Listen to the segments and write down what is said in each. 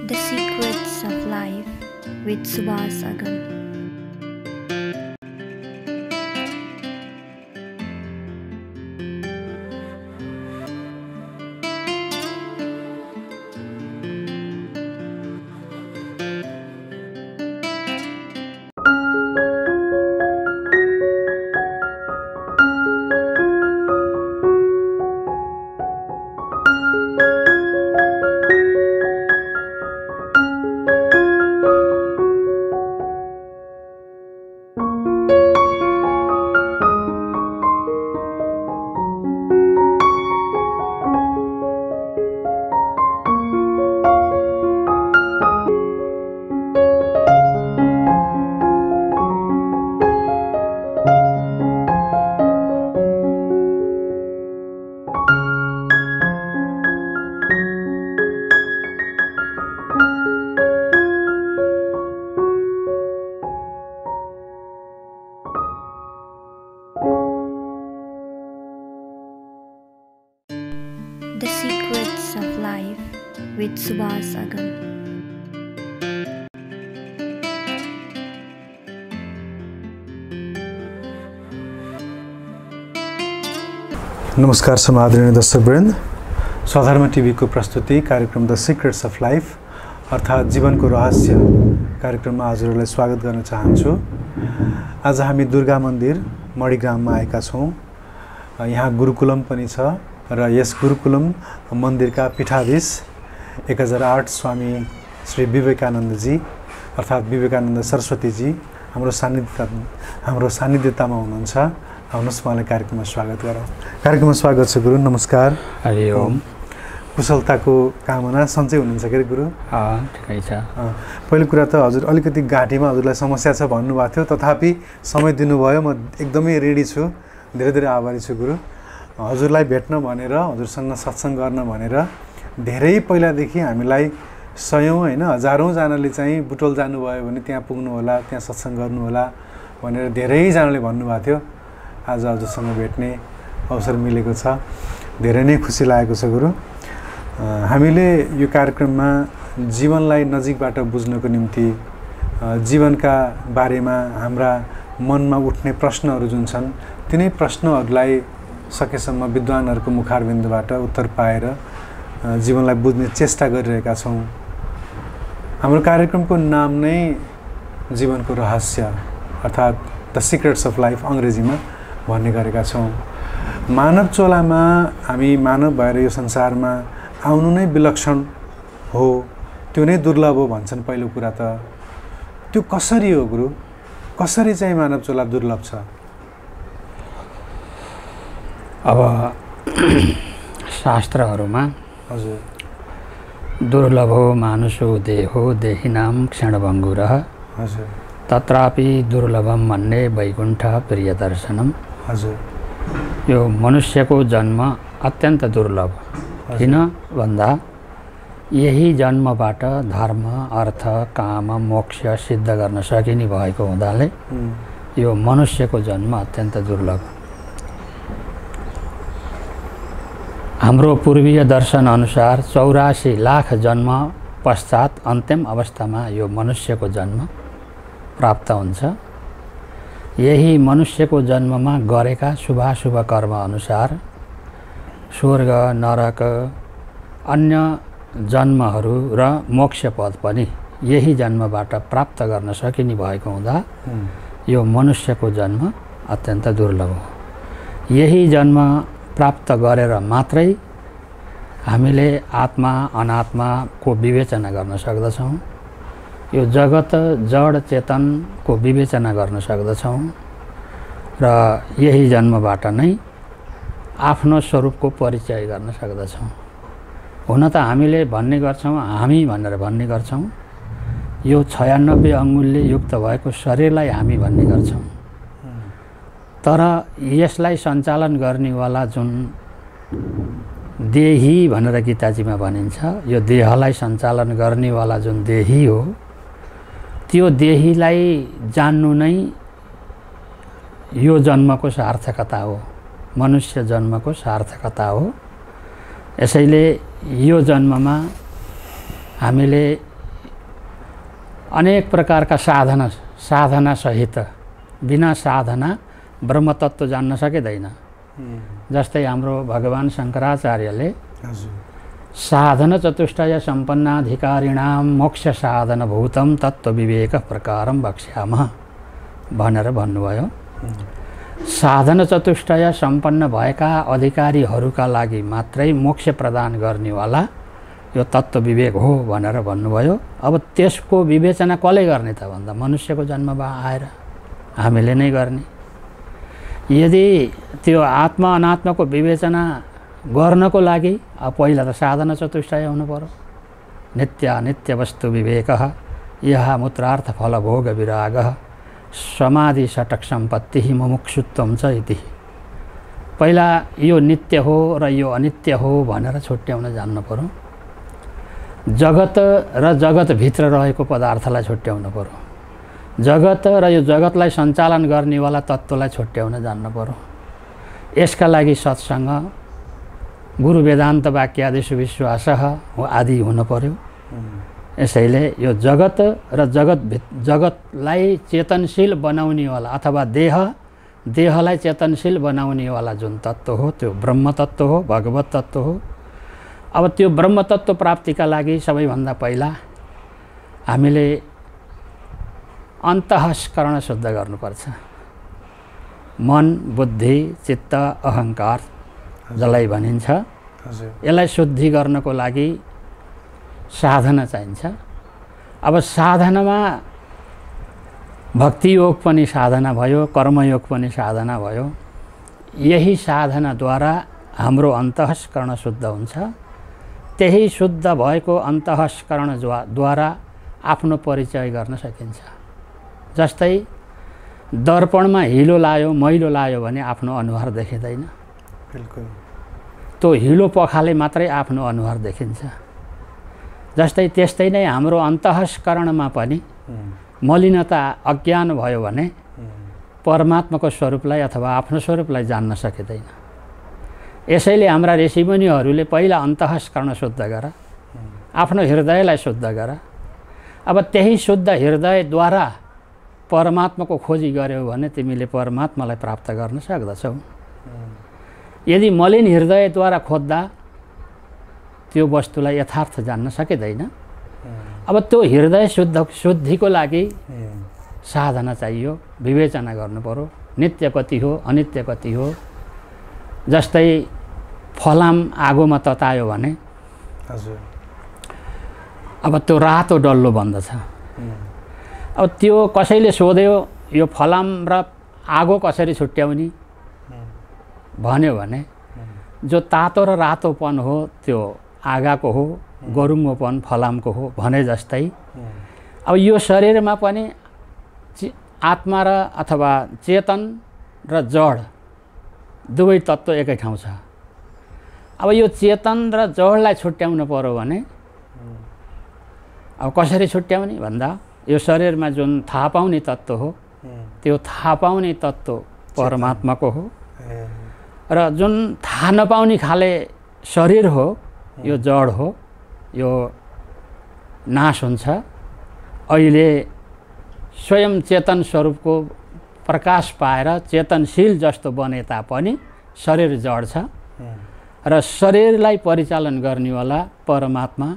The Secrets of Life with Subhas Agam. The Secrets of Life with Subhas Agam. नमस्कार समादरणीय दर्शकवृन्द, स्वधर्म टिभीको प्रस्तुति कार्यक्रम द सिक्रेट्स अफ लाइफ अर्थात् जीवनको रहस्य कार्यक्रममा हजुरहरूलाई स्वागत गर्न चाहन्छु। आज हामी दुर्गा मन्दिर मणिग्राममा आएका छौँ। यहाँ गुरुकुलम पनि छ र यस गुरुकुलम मन्दिरका पीठाधीश 1008 स्वामी श्री विवेकानन्दजी अर्थात् विवेकानन्द सरस्वतीजी हाम्रो सान्निध्यतामा हुनुहुन्छ। आउनुहोस् उहाँलाई कार्यक्रममा स्वागत गरौँ। कार्यक्रममा स्वागत छ गुरु। नमस्कार। हरि ओम। कुशलताको कामना। सन्चै हुनुहुन्छ के गुरु? ठिकै छ। पहिलो कुरा त हजुर अलिकति घाँटीमा हजुरलाई समस्या छ भन्नुभएको थियो, तथापि समय दिनुभयो। म एकदमै रेडी छु। धेरै धेरै आभारी छु गुरु। हजुरलाई भेट्न भनेर, हजुरसँग सत्सङ्ग गर्न भनेर धेरै पहिलादेखि हामीलाई सयौँ होइन हजारौँजनाले चाहिँ बुटोल जानुभयो भने त्यहाँ पुग्नु होला, त्यहाँ सत्सङ्ग गर्नु होला भनेर धेरैजनाले भन्नुभएको थियो। आज हजुरसँग भेट्ने अवसर मिलेको छ, धेरै नै खुसी लागेको छ गुरु। हामीले यो कार्यक्रममा जीवनलाई नजिकबाट बुझ्नको निम्ति जीवनका बारेमा हाम्रा मनमा उठ्ने प्रश्नहरू जुन छन् तिनै प्रश्नहरूलाई सकेसम्म विद्वानहरूको मुखारबिन्दबाट उत्तर पाएर जीवनलाई बुझ्ने चेष्टा गरिरहेका छौँ। हाम्रो कार्यक्रमको नाम नै जीवनको रहस्य अर्थात् द सिक्रेट्स अफ लाइफ अङ्ग्रेजीमा भन्ने गरेका छौँ। मानव चोलामा हामी मानव भएर यो संसारमा आउनु नै विलक्षण हो, त्यो नै दुर्लभ हो भन्छन्। पहिलो कुरा त त्यो कसरी हो गुरु? कसरी चाहिँ मानव चोला दुर्लभ छ? अब शास्त्रहरूमा हजुर दुर्लभो मानुषो देहो देहिनाम क्षणभङ्गुरः हजुर तत्रापि दुर्लभम भन्ने वैकुण्ठ प्रियदर्शनम। हजुर यो मनुष्यको जन्म अत्यन्त दुर्लभ किन भन्दा यही जन्मबाट धर्म अर्थ काम मोक्ष सिद्ध गर्न सकिने भएको हुँदाले यो मनुष्यको जन्म अत्यन्त दुर्लभ। हाम्रो पूर्वीय दर्शन अनुसार 84 लाख जन्म पश्चात अन्तिम अवस्थामा यो मनुष्यको जन्म प्राप्त हुन्छ। यही मनुष्यको जन्ममा गरेका शुभाशुभ कर्म अनुसार स्वर्ग नरक अन्य जन्महरू र मोक्ष पद पनि यही जन्मबाट प्राप्त गर्न सकिने भएको हुँदा यो मनुष्यको जन्म अत्यन्त दुर्लभ हो। यही जन्म प्राप्त गरेर मात्रै हामीले आत्मा अनात्माको विवेचना गर्न सक्दछौँ। यो जगत जड चेतनको विवेचना गर्न सक्दछौँ र यही जन्मबाट नै आफ्नो स्वरूपको परिचय गर्न सक्दछौँ। हुन त हामीले भन्ने गर्छौँ, हामी भनेर भन्ने गर्छौँ, यो 96 अङ्गुलले युक्त भएको शरीरलाई हामी भन्ने गर्छौँ। तर यसलाई सञ्चालन गर्नेवाला जुन देही भनेर गीताजीमा भनिन्छ, यो देहलाई सञ्चालन गर्नेवाला जुन देही हो त्यो देहीलाई जान्नु नै यो जन्मको सार्थकता हो, मनुष्य जन्मको सार्थकता हो। यसैले यो जन्ममा हामीले अनेक प्रकारका साधना सहित बिना साधना ब्रह्मतत्त्व जान्न सकिँदैन। जस्तै हाम्रो भगवान शङ्कराचार्यले साधन चतुष्टय सम्पन्नाधिकारिणां मोक्ष साधन भूतं तत्त्व विवेक प्रकारं वक्ष्यामः भनेर भन्नुभयो। साधन चतुष्टय सम्पन्न भएका अधिकारीहरूका लागि मात्रै मोक्ष प्रदान गर्नेवाला यो तत्त्व विवेक हो भनेर भन्नुभयो। अब त्यसको विवेचना कसले गर्ने त भन्दा मनुष्यको जन्ममा आएर हामीले नै गर्ने। यदि त्यो आत्मा अनात्माको विवेचना गर्नको लागि पहिला त साधना चतुष्टय हुनु पर्यो। नित्य अनित्य वस्तु विवेकः यः मूत्रार्थ फल भोग विरागः समाधि षटक सम्पत्ति मुमुक्षुत्वं च इति। पहिला यो नित्य हो र यो अनित्य हो भनेर छुट्याउन जान्नु पर्यो। जगत र जगतभित्र रहेको पदार्थलाई छुट्याउनु पर्यो। जगत र यो जगतलाई सञ्चालन गर्नेवाला तत्त्वलाई छुट्याउन जान्नु पर्यो। यसका लागि सत्सङ्ग गुरु वेदान्त वाक्यादिषु विश्वासः आदि हुनु पर्यो। यसैले यो जगत र जगतलाई चेतनशील बनाउनेवाला अथवा देहलाई चेतनशील बनाउनेवाला जुन तत्त्व हो त्यो ब्रह्म तत्त्व हो, भगवत तत्त्व हो। अब त्यो ब्रह्म तत्त्व प्राप्तिका लागि सबैभन्दा पहिला हामीले अन्तःस्करण शुद्ध गर्नुपर्छ। मन, बुद्धि, चित्त, अहङ्कार जसलाई भनिन्छ, यसलाई शुद्धि गर्नको लागि साधना चाहिन्छ। अब साधनामा भक्ति योग पनि साधना भयो, कर्मयोग पनि साधना भयो। यही साधनाद्वारा हाम्रो अन्तःस्करण शुद्ध हुन्छ। त्यही शुद्ध भएको अन्तःस्करणद्वारा आफ्नो परिचय गर्न सकिन्छ। जस्तै दर्पणमा हिलो लायो, मैलो लायो भने आफ्नो अनुहार देखिँदैन। बिल्कुल त्यो हिलो पखाले मात्रै आफ्नो अनुहार देखिन्छ। त्यस्तै नै हाम्रो अन्तःस्करणमा पनि मलिनता अज्ञान भयो भने परमात्माको स्वरूपलाई अथवा आफ्नो स्वरूपलाई जान्न सकिँदैन। यसैले हाम्रा ऋषिमुनिहरूले पहिला अन्तःस्करण शुद्ध गर, आफ्नो हृदयलाई शुद्ध गर। अब त्यही शुद्ध हृदयद्वारा परमात्माको खोजी गर्यौ भने तिमीले परमात्मालाई प्राप्त गर्न सक्दछौ। यदि मलिन हृदयद्वारा खोज्दा त्यो वस्तुलाई यथार्थ जान्न सकिँदैन। अब त्यो हृदय शुद्धिको लागि साधना चाहियो, विवेचना गर्नु पर्यो। नित्य कति हो, अनित्य कति हो। जस्तै फलाम आगोमा ततायो भने अब त्यो रातो डल्लो बन्दछ। अब त्यो कसैले सोध्यो यो फलाम र आगो कसरी छुट्याउने भन्यो भने जो तातो र रातोपन हो त्यो आगाको हो, गरुङ्गोपन फलामको हो भने जस्तै अब यो शरीरमा पनि आत्मा र अथवा चेतन र जड दुवै तत्त्व एकै ठाउँ छ। अब यो चेतन र जडलाई छुट्याउनु पर्यो भने अब कसरी छुट्याउने भन्दा यो शरीरमा जुन थाहा पाउने तत्त्व हो त्यो थाहा पाउने तत्त्व परमात्माको हो र जुन थाहा नपाउने खाले शरीर हो यो जड हो, यो नाश हुन्छ। अहिले स्वयं चेतन स्वरूपको प्रकाश पाएर चेतनशील जस्तो बने तापनि शरीर जड छ र शरीरलाई परिचालन गर्नेवाला परमात्मा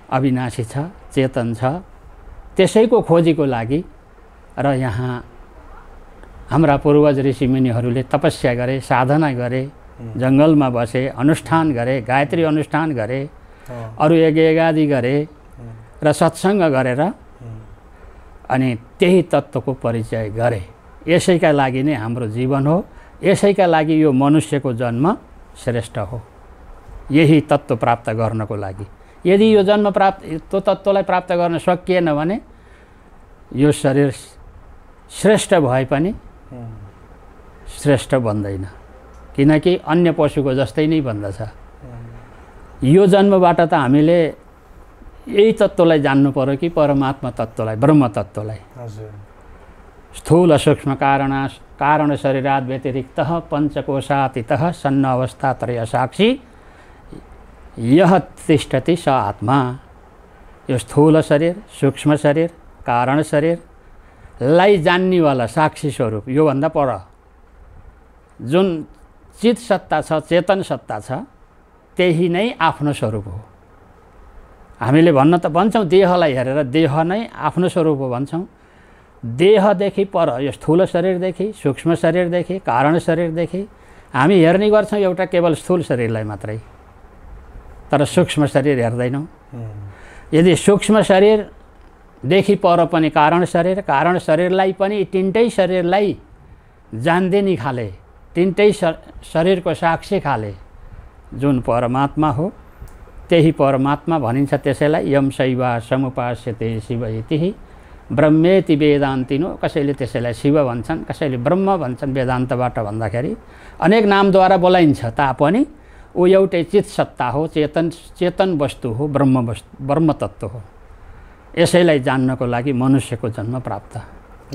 अविनाशी छ, चेतन छ। त्यसैको खोजीको लागि र यहाँ हाम्रा पूर्वज ऋषिमुनिहरूले तपस्या गरे, साधना गरे, जङ्गलमा बसे, अनुष्ठान गरे, गायत्री अनुष्ठान गरे, अरू यज्ञादि गरे र सत्सङ्ग गरेर अनि त्यही तत्त्वको परिचय गरे। यसैका लागि नै हाम्रो जीवन हो। यसैका लागि यो मनुष्यको जन्म श्रेष्ठ हो। यही तत्त्व प्राप्त गर्नको लागि यदि यो जन्म त्यो तत्त्वलाई प्राप्त गर्न सकिएन भने यो शरीर श्रेष्ठ भए पनि श्रेष्ठ बन्दैन, किनकि अन्य पशुको जस्तै नै बन्दछ। यो जन्मबाट त हामीले यही तत्त्वलाई जान्नु पर्यो कि परमात्मा तत्त्वलाई, ब्रह्म तत्त्वलाई। स्थूल सूक्ष्म कारण शरीराद व्यतिरिक्तः पञ्चकोशातीतः सन्न अवस्था त्रय साक्षी यह तिष्ठति स आत्मा। यो स्थूल शरीर, सूक्ष्म शरीर, कारण शरीरलाई जान्नेवाला साक्षी स्वरूप योभन्दा पर जुन चित सत्ता छ, चेतन सत्ता छ, त्यही नै आफ्नो स्वरूप हो। हामीले भन्न त भन्छौँ देहलाई हेरेर देह नै आफ्नो स्वरूप हो भन्छौँ। देहदेखि पर यो स्थूल शरीरदेखि, सूक्ष्म शरीरदेखि, कारण शरीरदेखि हामी हेर्ने गर्छौँ एउटा केवल स्थूल शरीरलाई मात्रै, तर सूक्ष्म शरीर हेर्दैनौँ। यदि सूक्ष्म शरीरदेखि पर पनि कारण शरीरलाई पनि तिनटै शरीरलाई जान्दिने खाले, तिनटै शरीरको साक्षी खाले जुन परमात्मा हो त्यही परमात्मा भनिन्छ। त्यसैलाई यम शैव समुपास्यते शिव इति ब्रह्मेति वेदान्तिनो। कसैले त्यसैलाई शिव भन्छन्, कसैले ब्रह्म भन्छन् वेदान्तबाट भन्दाखेरि। अनेक नामद्वारा बोलाइन्छ तापनि ऊ एउटै चित सत्ता हो, चेतन वस्तु हो, ब्रह्म तत्त्व हो। यसैलाई जान्नको लागि मनुष्यको जन्म प्राप्त।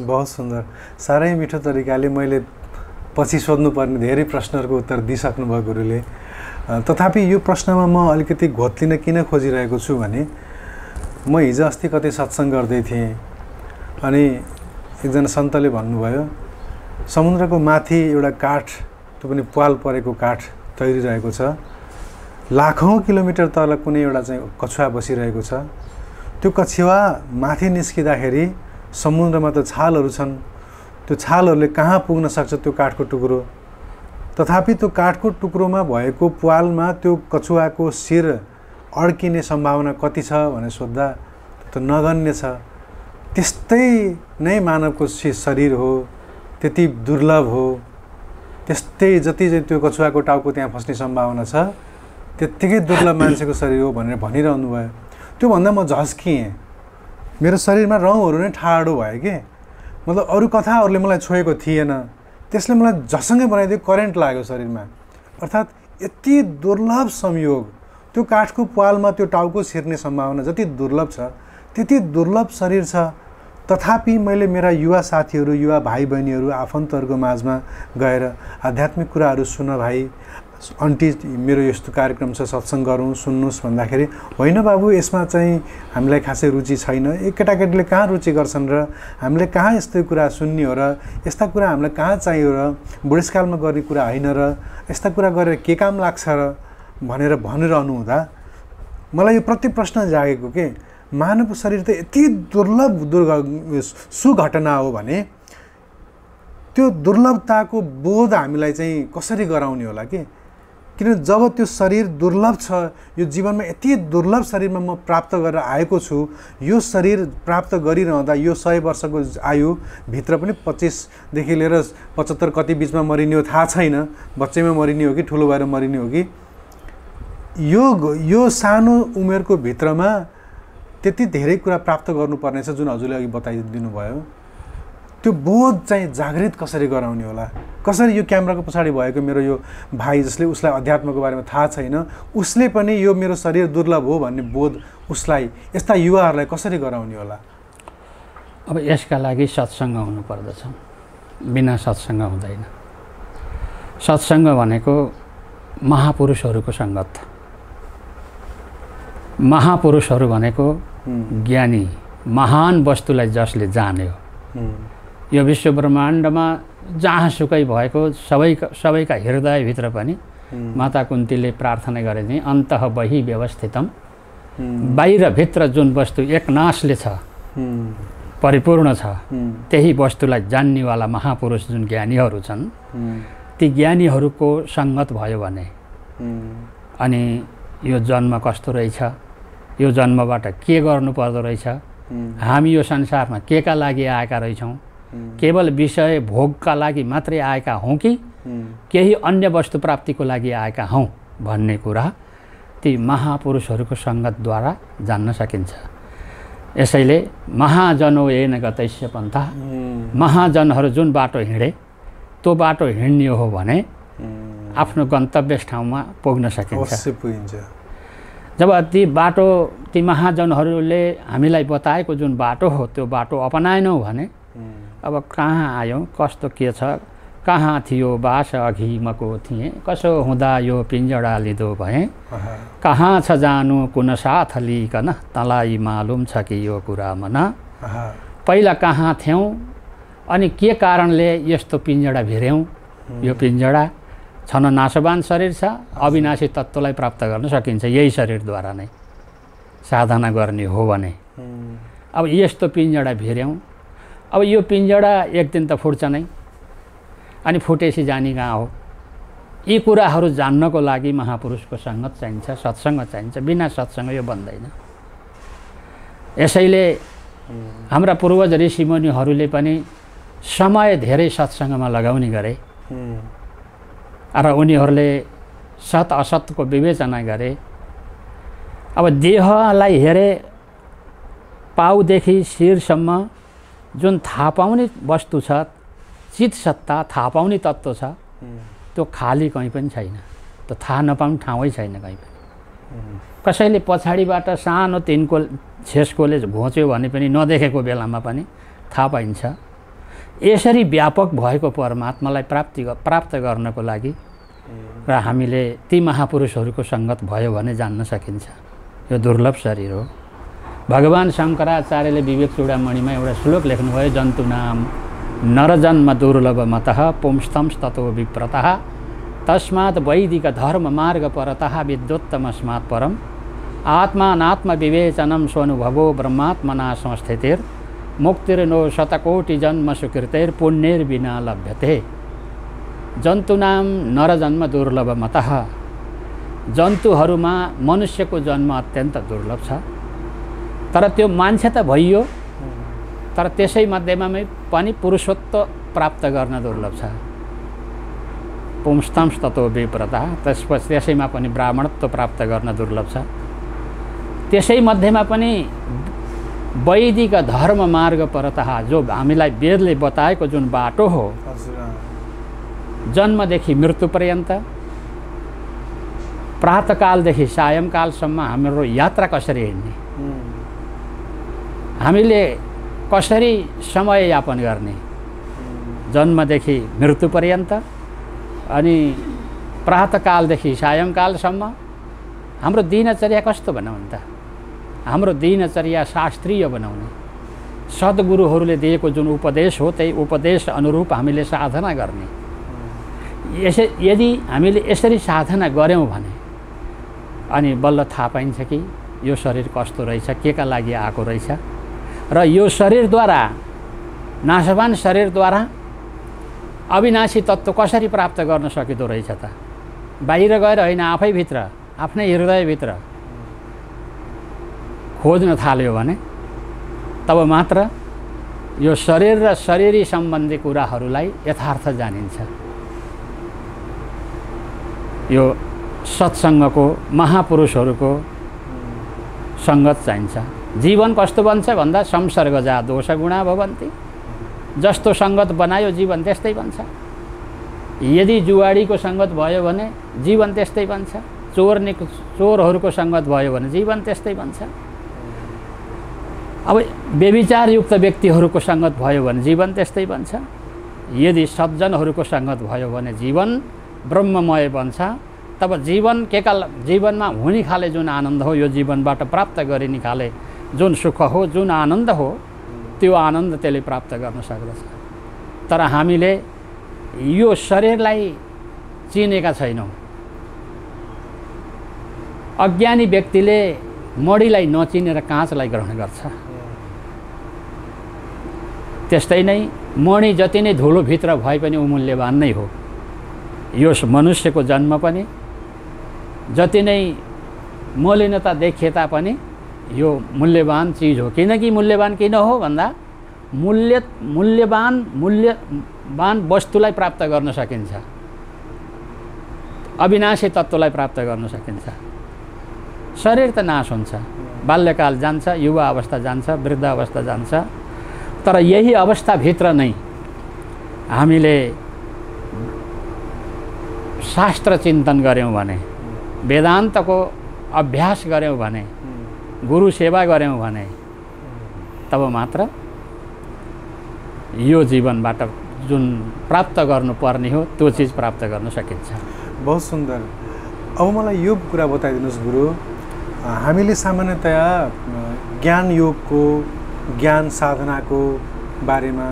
बहुत सुन्दर, साह्रै मिठो तरिकाले मैले पछि सोध्नुपर्ने धेरै प्रश्नहरूको उत्तर दिइसक्नुभयो गुरुले। तथापि यो प्रश्नमा म अलिकति घोत्लिन किन खोजिरहेको छु भने म हिजो अस्ति कतै सत्सङ्ग गर्दै थिएँ अनि एकजना सन्तले भन्नुभयो समुद्रको माथि एउटा काठ, त्यो पनि प्वाल परेको काठ तैरिरहेको छ, लाखौँ किलोमिटर तल कुनै एउटा चाहिँ कछुवा बसिरहेको छ। त्यो कछुवा माथि निस्किँदाखेरि समुद्रमा त छालहरू छन्, त्यो छालहरूले कहाँ पुग्न सक्छ त्यो काठको टुक्रो। तथापि त्यो काठको टुक्रोमा भएको प्वालमा त्यो कछुवाको शिर अड्किने सम्भावना कति छ भनेर सोद्धा त नगन्य छ। त्यस्तै नै मानवको शरीर हो, त्यति दुर्लभ हो। त्यस्तै जति चाहिँ त्यो कछुवाको टाउको त्यहाँ फस्ने सम्भावना छ त्यत्तिकै दुर्लभ मान्छेको शरीर हो भनेर भनिरहनु भयो। त्योभन्दा म झस्किएँ, मेरो शरीरमा रौँहरू नै ठाडो भयो कि, मतलब अरू कथाहरूले मलाई छोएको थिएन, त्यसले मलाई झसङ्गै बनाइदियो, करेन्ट लाग्यो शरीरमा। अर्थात् यति दुर्लभ संयोग, त्यो काठको प्वालमा त्यो टाउको छिर्ने सम्भावना जति दुर्लभ छ त्यति दुर्लभ शरीर छ। तथापि मैले मेरा युवा साथीहरू, युवा भाइ बहिनीहरू, आफन्तहरूको माझमा गएर आध्यात्मिक कुराहरू सुन भाइ, आन्टी मेरो यस्तो कार्यक्रम छ सत्सङ्ग गरौँ सुन्नुहोस् भन्दाखेरि होइन बाबु यसमा चाहिँ हामीलाई खासै रुचि छैन, एक केटाकेटीले कहाँ रुचि गर्छन् र हामीले कहाँ यस्तो कुरा सुन्ने हो र यस्ता कुरा हामीलाई कहाँ चाहियो र बुढेसकालमा गर्ने कुरा होइन र यस्ता कुरा गरेर के काम लाग्छ र भनेर भनिरहनु हुँदा मलाई यो प्रति प्रश्न जागेको के मानव शरीर त यति दुर्लभ सुघटना हो भने त्यो दुर्लभताको बोध हामीलाई चाहिँ कसरी गराउने होला कि? किन जब त्यो शरीर दुर्लभ छ, यो जीवनमा यति दुर्लभ शरीरमा म प्राप्त गरेर आएको छु, यो शरीर प्राप्त गरिरहँदा यो 100 वर्षको आयुभित्र पनि 25देखि लिएर 75 कति बिचमा मरिने हो थाहा छैन, बच्चैमा मरिने हो कि ठुलो भएर मरिने हो कि, यो सानो उमेरको भित्रमा त्यति धेरै कुरा प्राप्त गर्नुपर्नेछ जुन हजुरले अघि बताइदिनु भयो। त्यो बोध चाहिँ जागृत कसरी गराउने होला? कसरी यो क्यामेराको पछाडि भएको मेरो यो भाइ जसले उसलाई अध्यात्मको बारेमा थाहा छैन, उसले पनि यो मेरो शरीर दुर्लभ हो भन्ने बोध उसलाई, यस्ता युवाहरूलाई कसरी गराउने होला? अब यसका लागि सत्सङ्ग हुनु पर्दछ, बिना सत्सङ्ग हुँदैन। सत्सङ्ग भनेको महापुरुषहरूको सङ्गत। महापुरुषहरू भनेको ज्ञानी, महान वस्तुलाई जसले जान्यो। यो विश्व ब्रह्माण्डमा जहाँसुकै भएको सबैका हृदयभित्र पनि माता कुन्तीले प्रार्थना गरे चाहिँ अन्तः बहि व्यवस्थितम, बाहिर भित्र जुन वस्तु एक नासले छ, परिपूर्ण छ, त्यही वस्तुलाई जान्नेवाला महापुरुष जुन ज्ञानीहरू छन्, ती ज्ञानीहरूको सङ्गत भयो भने अनि यो जन्म कस्तो रहेछ, यो जन्मबाट के गर्नु पर्दो रहेछ, हामी यो संसारमा के का लागि आएका रहेछौँ, केवल विषय भोगका लागि मात्रै आएका हौँ कि केही अन्य वस्तु प्राप्तिको लागि आएका हौँ भन्ने कुरा ती महापुरुषहरूको सङ्गतद्वारा जान्न सकिन्छ। यसैले महाजनो येन गतैस्य पन्था, महाजनहरू जुन बाटो हिँडे त्यो बाटो हिँड्ने हो भने आफ्नो गन्तव्य ठाउँमा पुग्न सकिन्छ। जब ती महाजनहरूले हामीलाई बताएको जुन बाटो हो त्यो बाटो अपनाएनौँ भने अब कहाँ आयौँ, कस्तो के छ, कहाँ थियो बास अघि मको थिएँ कसो हुँदा यो पिञ्जडा लिदो भएँ कहाँ छ जानु कुन साथ लिइकन तँलाई मालुम छ कि यो कुरा मन पहिला कहाँ थियौँ अनि के कारणले यस्तो पिञ्जडा भिर्यौँ यो पिञ्जडा छन नाशवान शरीर छ अविनाशी तत्त्वलाई प्राप्त गर्न सकिन्छ यही शरीरद्वारा नै साधना गर्ने हो भने अब यस्तो पिञ्जडा भिर्यौँ अब यो पिञ्जडा एक दिन त फुट्छ नै अनि फुटेपछि जाने कहाँ हो यी कुराहरू जान्नको लागि महापुरुषको सङ्गत चाहिन्छ सत्सङ्ग चाहिन्छ बिना सत्सङ्ग यो बन्दैन यसैले हाम्रा पूर्वज ऋषिमुनिहरूले पनि समय धेरै सत्सङ्गमा लगाउने गरे र उनीहरूले सत असतको विवेचना गरे अब देहलाई हेरे पाउदेखि शिरसम्म जुन थाहा पाउने वस्तु छ चित सत्ता थाहा पाउने तत्त्व छ त्यो खाली कहीँ पनि छैन त्यो थाहा नपाउने ठाउँै छैन कहीँ पनि कसैले पछाडिबाट सानो तिनको छेस्कोले घोच्यो भने पनि नदेखेको बेलामा पनि थाहा पाइन्छ यसरी व्यापक भएको परमात्मालाई प्राप्त गर्नको लागि र हामीले ती महापुरुषहरूको सङ्गत भयो भने जान्न सकिन्छ यो दुर्लभ शरीर हो भगवान् शङ्कराचार्यले विवेक चूडामणिमा एउटा श्लोक लेख्नुभयो जन्तु नाम नरजन्म दुर्लभ मतः पुंस्तंस्ततो विप्रतः तस्मात् वैदिक धर्म मार्ग परतः विद्योत्तमस्मात् परम आत्मानात्म विवेचनम स्वानुभवो ब्रह्मात्मना संस्थितिर मुक्तिर्नो शतकोटि जन्म सुकृतेर पुण्यैर्विना लभ्यते जन्तुनाम नरजन्म दुर्लभ मतः जन्तुहरूमा मनुष्यको जन्म अत्यन्त दुर्लभ छ तर त्यो मान्छे त भइयो तर त्यसै मध्येमा पनि पुरुषत्व प्राप्त गर्न दुर्लभ छ पुंस्तंस्ततो विप्रता त्यसपछि त्यसैमा पनि ब्राह्मणत्व प्राप्त गर्न दुर्लभ छ त्यसै मध्येमा पनि वैदिक धर्म मार्ग परतः जो हामीलाई वेदले बताएको जुन बाटो हो जन्मदेखि मृत्यु पर्यन्त प्रातःकालदेखि सायंकालसम्म हाम्रो यात्रा कसरी हिँड्ने हामीले कसरी समय यापन गर्ने जन्मदेखि मृत्यु पर्यन्त अनि प्रातःकालदेखि सायंकालसम्म हाम्रो दिनचर्या कस्तो बनाउने त हाम्रो दिनचर्या शास्त्रीय बनाउने सद्गुरुहरूले दिएको जुन उपदेश हो त्यही उपदेश अनुरूप हामीले साधना गर्ने यदि हामीले यसरी साधना गऱ्यौँ भने अनि बल्ल थाहा पाइन्छ कि यो शरीर कस्तो रहेछ के का लागि आएको रहेछ र यो शरीरद्वारा नाशवान शरीरद्वारा अविनाशी तत्त्व कसरी प्राप्त गर्न सकिँदो रहेछ त बाहिर गएर होइन आफैभित्र आफ्नै हृदयभित्र खोज्न थाल्यो भने तब मात्र यो शरीर र शरीरी सम्बन्धी कुराहरूलाई यथार्थ जानिन्छ यो सत्सङ्गको महापुरुषहरूको सङ्गत चाहिन्छ जीवन कस्तो बन्छ भन्दा संसर्गजा दोष गुणा भवन्ति जस्तो सङ्गत बनायो जीवन त्यस्तै बन्छ यदि जुवाडीको सङ्गत भयो भने जीवन त्यस्तै बन्छ चोरहरूको सङ्गत भयो भने जीवन त्यस्तै बन्छ अब व्यभिचारयुक्त व्यक्तिहरूको सङ्गत भयो भने जीवन त्यस्तै बन्छ यदि सज्जनहरूको सङ्गत भयो भने जीवन ब्रह्ममय बन्छ तब जीवनमा हुने खाले जुन आनन्द हो यो जीवनबाट प्राप्त गरिने खाले जुन सुख हो जुन आनन्द हो त्यो आनन्द त्यसले प्राप्त गर्न सक्दछ तर हामीले यो शरीरलाई चिनेका छैनौँ अज्ञानी व्यक्तिले मडीलाई नचिनेर काँचलाई ग्रहण गर्छ त्यस्तै नै मणि जति नै धुलोभित्र भए पनि अमूल्यवान नै हो यो मनुष्यको जन्म पनि जति नै मलिनता देखिए तापनि यो मूल्यवान चिज हो किनकि मूल्यवान किन हो भन्दा मूल्यवान वस्तुलाई प्राप्त गर्न सकिन्छ अविनाशी तत्त्वलाई प्राप्त गर्न सकिन्छ शरीर त नाश हुन्छ बाल्यकाल जान्छ युवा अवस्था जान्छ वृद्ध अवस्था जान्छ तर यही अवस्थाभित्र नै हामीले शास्त्र चिन्तन गऱ्यौँ भने वेदान्तको अभ्यास गऱ्यौँ भने गुरु सेवा गऱ्यौँ भने तब मात्र यो जीवनबाट जुन प्राप्त गर्नुपर्ने हो त्यो चिज प्राप्त गर्न सकिन्छ। बहुत सुन्दर। अब मलाई यो कुरा बताइदिनुहोस् गुरु, हामीले सामान्यतया ज्ञान योगको, ज्ञान साधनाको बारेमा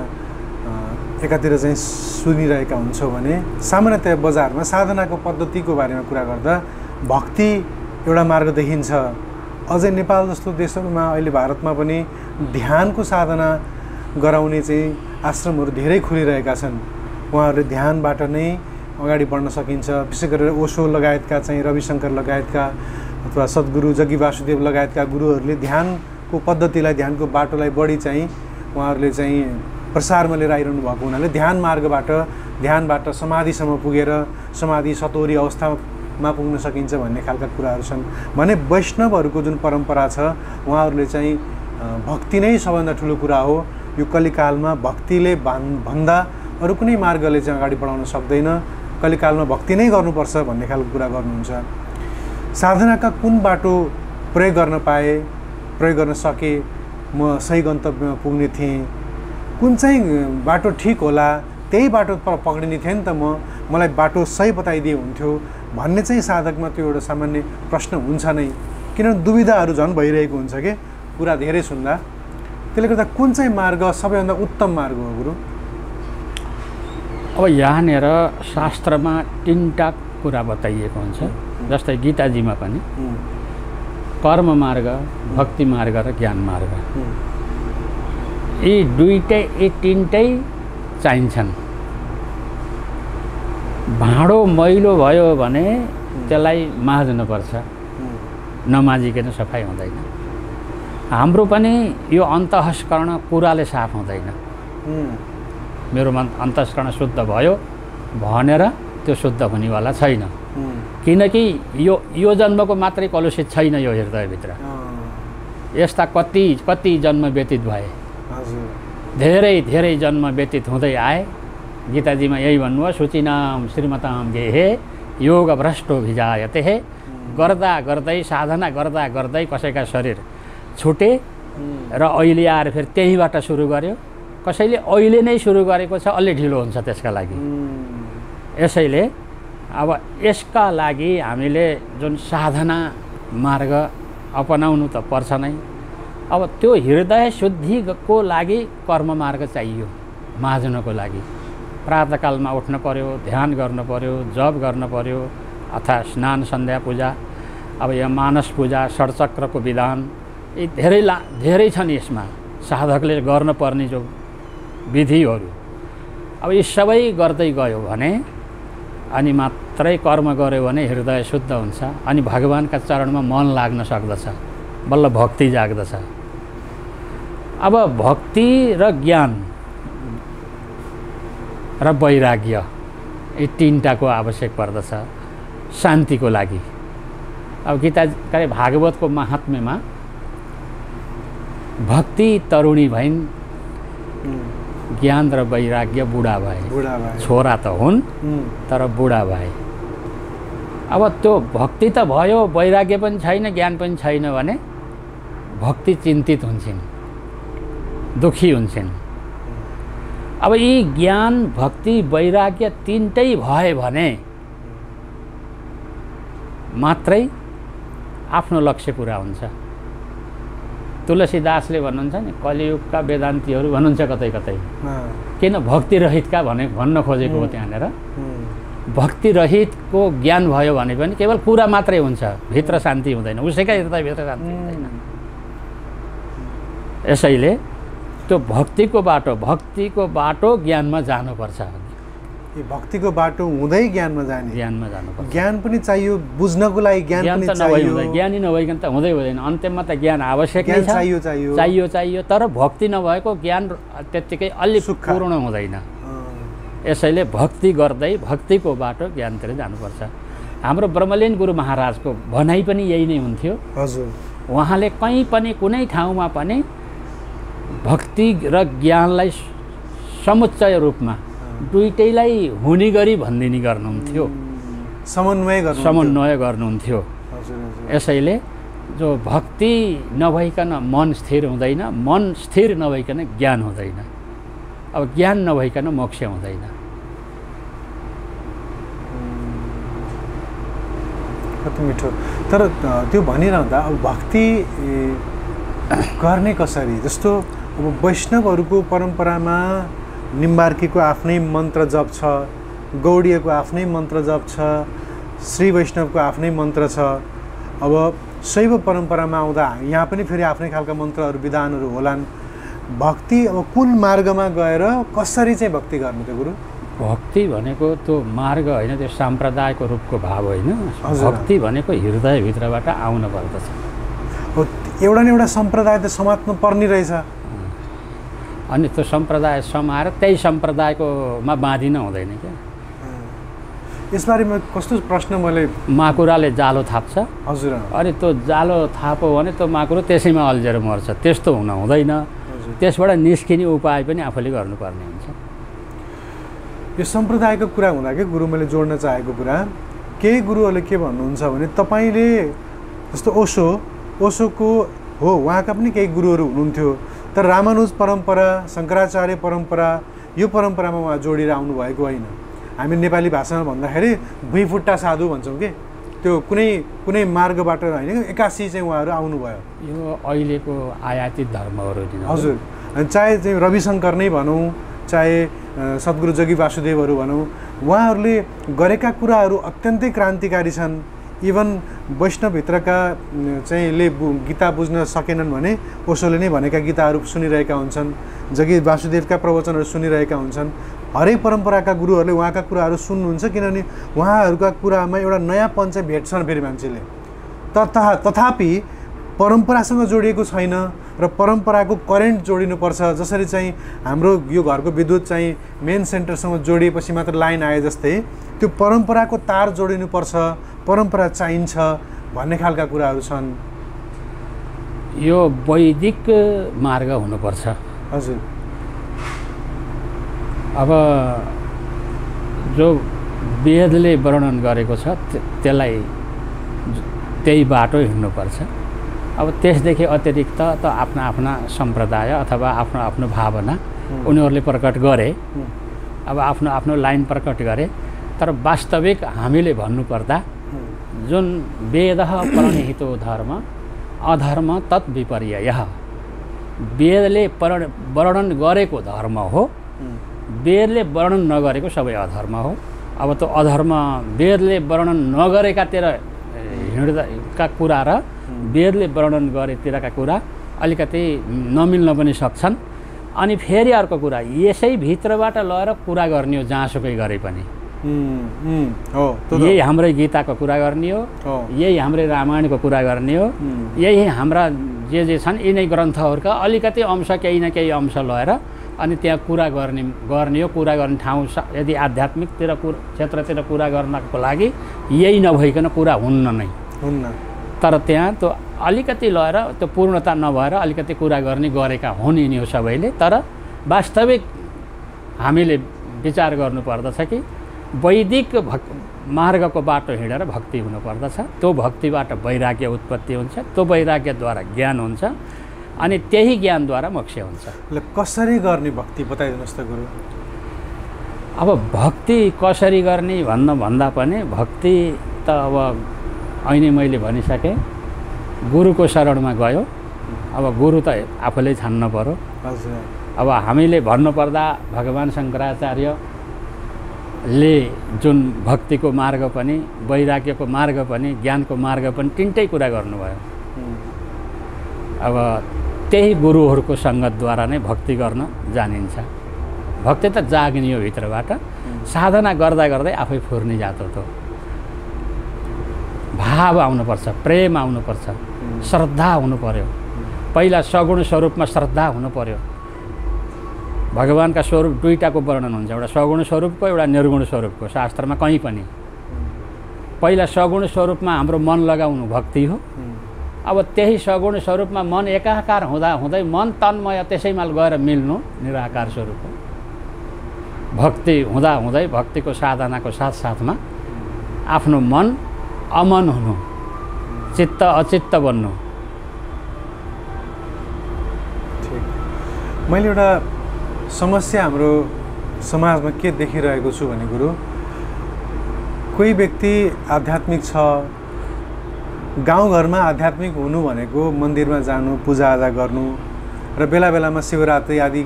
एकातिर चाहिँ सुनिरहेका हुन्छौँ भने सामान्यतया बजारमा साधनाको पद्धतिको बारेमा कुरा गर्दा भक्ति एउटा मार्ग देखिन्छ। अझै नेपाल जस्तो देशहरूमा अहिले भारतमा पनि ध्यानको साधना गराउने चाहिँ आश्रमहरू धेरै खुलिरहेका छन्। उहाँहरूले ध्यानबाट नै अगाडि बढ्न सकिन्छ। विशेष गरेर ओशो लगायतका चाहिँ रविशङ्कर लगायतका अथवा सद्गुरु जग्गी वासुदेव लगायतका गुरुहरूले ध्यानको पद्धतिलाई, ध्यानको बाटोलाई बढी चाहिँ उहाँहरूले चाहिँ प्रसारमा लिएर आइरहनु भएको हुनाले ध्यान मार्गबाट, ध्यानबाट समाधिसम्म पुगेर समाधि सतोरी अवस्थामा पुग्न सकिन्छ भन्ने खालका कुराहरू छन्। भने वैष्णवहरूको जुन परम्परा छ उहाँहरूले चाहिँ भक्ति नै सबभन्दा ठुलो कुरा हो। यो कलिकालमा भक्तिले भन्दा अरू कुनै मार्गले चाहिँ अगाडि बढाउन सक्दैन। कलिकालमा भक्ति नै गर्नुपर्छ भन्ने खालको कुरा गर्नुहुन्छ। साधनाका कुन बाटो प्रयोग गर्न पाए, प्रयोग गर्न सके म सही गन्तव्यमा पुग्ने थिएँ, कुन चाहिँ बाटो ठिक होला त्यही बाटो पक्रिने थिएँ नि त मलाई बाटो सही बताइदिए हुन्थ्यो भन्ने चाहिँ साधकमा त्यो एउटा सामान्य प्रश्न हुन्छ नै। किनभने दुविधाहरू झन् भइरहेको हुन्छ कि कुरा धेरै सुन्दा। त्यसले गर्दा कुन चाहिँ मार्ग सबैभन्दा उत्तम मार्ग हो गुरु? अब यहाँनिर शास्त्रमा 3टा कुरा बताइएको हुन्छ। जस्तै गीताजीमा पनि कर्म मार्ग, भक्ति मार्ग र ज्ञान मार्ग, यी 3टै चाहिन्छन्। भाँडो मैलो भयो भने त्यसलाई माझ्नुपर्छ, नमाजिकन सफाइ हुँदैन। हाम्रो पनि यो अन्तःस्करण कुराले साफ हुँदैन। मेरो मन अन्तःस्करण शुद्ध भयो भनेर त्यो शुद्ध हुनेवाला छैन। किनकि यो जन्मको मात्रै कलुषित छैन यो हृदयभित्र। यस्ता कति जन्म व्यतीत भए, धेरै जन्म व्यतीत हुँदै आए। गीताजीमा यही भन्नुभयो, शुचिनाम श्रीमताम गेहे योग भ्रष्टो भिजायते हे। गर्दा गर्दै साधना गर्दा गर्दै कसैका शरीर छुटे र अहिले आएर फेरि त्यहीँबाट सुरु गर्यो। कसैले अहिले नै सुरु गरेको छ, अलि ढिलो हुन्छ त्यसका लागि। यसैले अब यसका लागि हामीले जुन साधना मार्ग अपनाउनु त पर्छ नै। अब त्यो हृदय शुद्धिको लागि कर्म मार्ग चाहियो। माझ्नको लागि प्रातःकालमा उठ्न पर्यो, ध्यान गर्नु पर्यो, जप गर्नु पर्यो, अथवा स्नान सन्ध्या पूजा, अब यहाँ मानस पूजा, षड्चक्रको विधान, यी धेरै छन् यसमा साधकले गर्नुपर्ने जो विधिहरू। अब यी सबै गर्दै गयो भने अनि मात्रै कर्म गर्यो भने हृदय शुद्ध हुन्छ। अनि भगवानका चरणमा मन लाग्न सक्दछ, बल्ल भक्ति जाग्दछ। अब भक्ति र ज्ञान र वैराग्य यी 3टाको आवश्यक पर्दछ शान्तिको लागि। अब गीता भागवतको महात्म्यमा भक्ति तरुणी भइन्, ज्ञान र वैराग्य बुढा भए। छोरा त हुन् तर बुढा भए। अब त्यो भक्ति त भयो, वैराग्य पनि छैन, ज्ञान पनि छैन भने भक्ति चिन्तित हुन्छन्, दुखी हुन्छन्। अब यी ज्ञान, भक्ति, वैराग्य 3टै भए भने मात्रै आफ्नो लक्ष्य पुरा हुन्छ। तुलसीदासले भन्नुहुन्छ नि, कलियुगका वेदान्तीहरू भन्नुहुन्छ कतै कतै, किन भक्ति रहितका भन्न खोजेको हो त्यहाँनिर। भक्ति रहितको ज्ञान भयो भने पनि केवल कुरा मात्रै हुन्छ, भित्र शान्ति हुँदैन, उसैका हृदयभित्र शान्ति हुँदैन। यसैले त्यो भक्तिको बाटो ज्ञानमा जानुपर्छ। भक्तिको बाटो हुँदै ज्ञानमा जानुपर्छ। ज्ञान पनि चाहियो, बुझ्नको लागि ज्ञान पनि चाहियो। ज्ञानी नभइकन त हुँदैन। अन्त्यमा त ज्ञान आवश्यक नै छ, चाहियो। तर भक्ति नभएको ज्ञान त्यत्तिकै अलि पूर्ण हुँदैन। यसैले भक्ति गर्दै भक्तिको बाटो ज्ञानतिर जानुपर्छ। हाम्रो ब्रह्मलीन गुरु महाराजको भनाइ पनि यही नै हुन्थ्यो। हजुर, उहाँले कहीँ पनि कुनै ठाउँमा पनि भक्ति र ज्ञानलाई समुच्चय रूपमा दुईटैलाई हुने गरी भन्दिनी गर्नुहुन्थ्यो, समन्वय गर्नुहुन्थ्यो। यसैले जो भक्ति नभइकन मन स्थिर हुँदैन, मन स्थिर नभइकन ज्ञान हुँदैन। अब ज्ञान नभइकन मोक्ष हुँदैन। कति मिठो। तर त्यो भनिरहँदा अब भक्ति गर्ने कसरी? जस्तो अब वैष्णवहरूको परम्परामा निम्बार्कीको आफ्नै मन्त्र जप छ, गौडीयको आफ्नै मन्त्र जप छ, श्री वैष्णवको आफ्नै मन्त्र छ। अब शैव परम्परामा आउँदा यहाँ पनि फेरि आफ्नै खालका मन्त्रहरू विधानहरू होलान्। भक्ति अब कुन मार्गमा गएर कसरी चाहिँ भक्ति गर्नु त गुरु? भक्ति भनेको त्यो मार्ग होइन, त्यो साम्प्रदायको रूपको भाव होइन। भक्ति भनेको हृदयभित्रबाट आउन पर्दछ। एउटा न एउटा सम्प्रदाय त समात्नु पर्ने रहेछ। अनि त्यो सम्प्रदाय समाएर त्यही सम्प्रदायकोमा बाँधिन हुँदैन क्या। यसबारेमा कस्तो प्रश्न मैले माकुराले जालो थाप्छ। हजुर। अनि त्यो जालो थाप्यो भने त्यो माकुरो त्यसैमा अल्झेर मर्छ। त्यस्तो हुन हुँदैन। त्यसबाट निस्किने उपाय पनि आफूले गर्नुपर्ने हुन्छ। यो सम्प्रदायको कुरा हुँदा के गुरु मैले जोड्न चाहेको कुरा, केही गुरुहरूले के भन्नुहुन्छ भने तपाईँले जस्तो ओशोको हो, उहाँका पनि केही गुरुहरू हुनुहुन्थ्यो, तर रामानुज परम्परा, शङ्कराचार्य परम्परा, यो परम्परामा उहाँ जोडिएर आउनुभएको होइन। हामी नेपाली भाषामा भन्दाखेरि भुइँफुट्टा साधु भन्छौँ कि, त्यो कुनै मार्गबाट होइन, 81 चाहिँ उहाँहरू आउनुभयो। यो अहिलेको आयातित धर्महरू। हजुर। चाहे चाहिँ रविशङ्कर नै भनौँ, चाहे सद्गुरु जगी वासुदेवहरू भनौँ, उहाँहरूले गरेका कुराहरू अत्यन्तै क्रान्तिकारी छन्। इभन वैष्णवभित्रका चाहिँ ले गीता बुझ्न सकेनन् भने ओशोले नै भनेका गीताहरू सुनिरहेका हुन्छन्, जगी वासुदेवका प्रवचनहरू सुनिरहेका हुन्छन्। हरेक परम्पराका गुरुहरूले उहाँका कुराहरू सुन्नुहुन्छ, किनभने उहाँहरूका कुरामा एउटा नयाँपन चाहिँ भेट्छन् फेरि मान्छेले। तथापि परम्परासँग जोडिएको छैन र परम्पराको करेन्ट जोडिनुपर्छ। जसरी चाहिँ हाम्रो यो घरको विद्युत चाहिँ मेन सेन्टरसँग जोडिएपछि मात्र लाइन आए जस्तै त्यो परम्पराको तार जोडिनुपर्छ, परम्परा चाहिन्छ भन्ने खालका कुराहरू छन्। यो वैदिक मार्ग हुनुपर्छ। हजुर। अब जो वेदले वर्णन गरेको छ त्यसलाई त्यही बाटो हिँड्नुपर्छ। अब त्यसदेखि अतिरिक्त त आफ्ना आफ्ना सम्प्रदाय अथवा आफ्नो आफ्नो भावना उनीहरूले प्रकट गरे, अब आफ्नो आफ्नो लाइन प्रकट गरे। तर वास्तविक हामीले भन्नुपर्दा जुन वेदः प्रणिहितो धर्म अधर्म तत् विपर्ययः, वेदले वर्णन गरेको धर्म हो, वेदले वर्णन नगरेको सबै अधर्म हो। अब त्यो अधर्म वेदले वर्णन नगरेकातिर हिँड्दाका कुरा र वेदले वर्णन गरेतिरका कुरा अलिकति नमिल्न पनि सक्छन्। अनि फेरि अर्को कुरा, यसै भित्रबाट लगेर कुरा गर्ने हो, जहाँसुकै गरे पनि। यही हाम्रै गीताको कुरा गर्ने हो, यही हाम्रै रामायणको कुरा गर्ने हो, यही हाम्रा जे छन् यिनै ग्रन्थहरूका अलिकति अंश केही न केही अंश लगेर अनि त्यहाँ कुरा गर्ने हो। कुरा गर्ने ठाउँ यदि आध्यात्मिकतिर क्षेत्रतिर कुरा गर्नको लागि यही नभइकन कुरा हुन्न नै हुन्न। तर त्यहाँ त्यो अलिकति लगेर त्यो पूर्णता नभएर अलिकति कुरा गरेका हुन् यिनी हो सबैले। तर वास्तविक हामीले विचार गर्नुपर्दछ कि वैदिक मार्गको बाटो हिँडेर भक्ति हुनुपर्दछ। त्यो भक्तिबाट वैराग्य उत्पत्ति हुन्छ, त्यो वैराग्यद्वारा ज्ञान हुन्छ, अनि त्यही ज्ञानद्वारा मोक्ष हुन्छ। कसरी गर्ने भक्ति बताइदिनुहोस् त गुरु। अब भक्ति कसरी गर्ने भन्दा पनि भक्ति त अब अहिले मैले भनिसकेँ, गुरुको शरणमा गयो। अब गुरु त आफूले छान्न पर्यो। अब हामीले भन्नुपर्दा भगवान् शङ्कराचार्यले जुन भक्तिको मार्ग पनि, वैराग्यको मार्ग पनि, ज्ञानको मार्ग पनि तिनटै कुरा गर्नुभयो। अब त्यही गुरुहरूको सङ्गतद्वारा नै भक्ति गर्न जानिन्छ। भक्ति त जाग्ने हो भित्रबाट, साधना गर्दा गर्दै आफै फुर्ने जात हो। भाव आउनुपर्छ, प्रेम आउनुपर्छ, श्रद्धा हुनु पर्यो। पहिला सगुण स्वरूपमा श्रद्धा हुनु पर्यो। भगवान्का स्वरूप दुईटाको वर्णन हुन्छ, एउटा सगुण स्वरूपको, एउटा निर्गुण स्वरूपको। शास्त्रमा कहीँ पनि पहिला सगुण स्वरूपमा हाम्रो मन लगाउनु भक्ति हो। अब त्यही सगुण स्वरूपमा मन एकाकार हुँदा हुँदै मन तन्मय त्यसैमा गएर मिल्नु निराकार स्वरूप हो। भक्ति हुँदा हुँदै भक्तिको साधनाको साथसाथमा आफ्नो मन अमन हुनु, चित्त अचित्त बन्नु। मैले एउटा समस्या हाम्रो समाजमा के देखिरहेको छु भने गुरु, कोही व्यक्ति आध्यात्मिक छ, गाउँघरमा आध्यात्मिक हुनु भनेको मन्दिरमा जानु, पूजाआजा गर्नु र बेला बेलामा शिवरात्रि आदि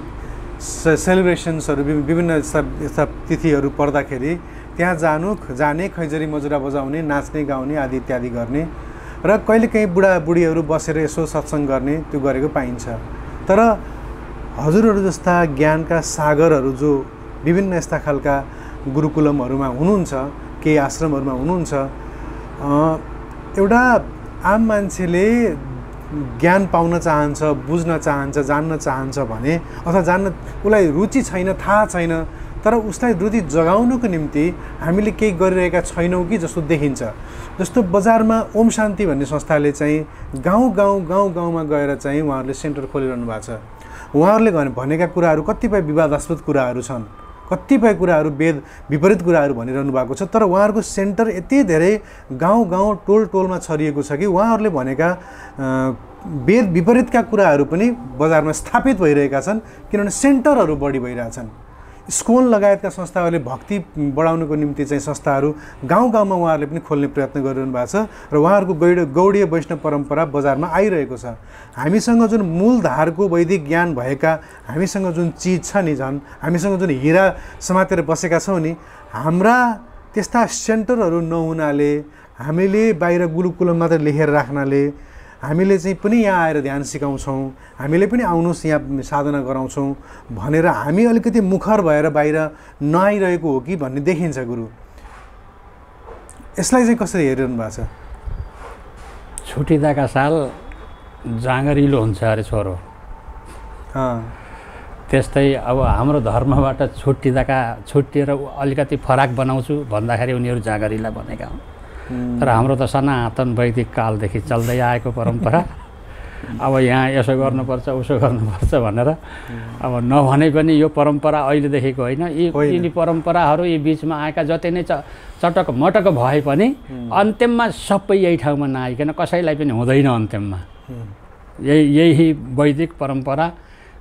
सेलिब्रेसन्सहरू विभिन्न यस्ता तिथिहरू पर्दाखेरि त्यहाँ जाने खैजरी मजुरा बजाउने, नाच्ने गाउने आदि इत्यादि गर्ने र कहिलेकाहीँ बुढाबुढीहरू बसेर यसो सत्सङ्ग गर्ने त्यो गरेको पाइन्छ। तर हजुरहरू जस्ता ज्ञानका सागरहरू जो विभिन्न यस्ता खालका गुरुकुलमहरूमा हुनुहुन्छ, केही आश्रमहरूमा हुनुहुन्छ, एउटा आम मान्छेले ज्ञान पाउन चाहन्छ, बुझ्न चाहन्छ, जान्न चाहन्छ भने अथवा उसलाई रुचि छैन, थाहा छैन, तर उसलाई रुचि जगाउनुको निम्ति हामीले केही गरिरहेका छैनौँ कि जस्तो देखिन्छ। जस्तो बजारमा ओम शान्ति भन्ने संस्थाले चाहिँ गाउँमा गएर चाहिँ उहाँहरूले सेन्टर खोलिरहनु भएको छ। उहाँहरूले भनेका कुराहरू कतिपय विवादास्पद कुराहरू छन्, कतिपय कुराहरू वेद विपरीत कुराहरू भनिरहनु भएको छ। तर उहाँहरूको सेन्टर यति धेरै गाउँ टोलमा छरिएको छ कि उहाँहरूले भनेका वेद विपरीतका कुराहरू पनि बजारमा स्थापित भइरहेका छन्, किनभने सेन्टरहरू बढी भइरहेछन्। स्कुल लगायतका संस्थाहरूले भक्ति बढाउनुको निम्ति चाहिँ संस्थाहरू गाउँमा उहाँहरूले पनि खोल्ने प्रयत्न गरिरहनु भएको छ र उहाँहरूको गौडीय वैष्णव परम्परा बजारमा आइरहेको छ। हामीसँग जुन मूलधारको वैदिक ज्ञान भएका हामीसँग जुन चिज छ नि, झन् हामीसँग जुन हिरा समातेर बसेका छौँ नि, हाम्रा त्यस्ता सेन्टरहरू नहुनाले, हामीले बाहिर गुरुकुलम मात्र लेखेर राख्नाले, हामीले चाहिँ पनि यहाँ आएर ध्यान सिकाउँछौँ, हामीले पनि आउनुहोस् यहाँ साधना गराउँछौँ भनेर हामी अलिकति मुखर भएर बाहिर नआइरहेको हो कि भन्ने देखिन्छ गुरु। यसलाई चाहिँ कसरी हेरिरहनु भएको छ? छुट्टिँदाका साल जाँगरिलो हुन्छ अरे छोरो, त्यस्तै अब हाम्रो धर्मबाट छुट्टिएर अलिकति फराक बनाउँछु भन्दाखेरि उनीहरू जाँगरिला बनेका हुन्। तर हाम्रो त सनातन वैदिक कालदेखि चल्दै आएको परम्परा, अब यहाँ यसो गर्नुपर्छ उसो गर्नुपर्छ भनेर अब नभने पनि यो परम्परा अहिलेदेखिको होइन। यी परम्पराहरू यी बिचमा आएका जति नै चटक मटक भए पनि अन्त्यममा सबै यही ठाउँमा नआइकन कसैलाई पनि हुँदैन। अन्त्यममा यही वैदिक परम्परा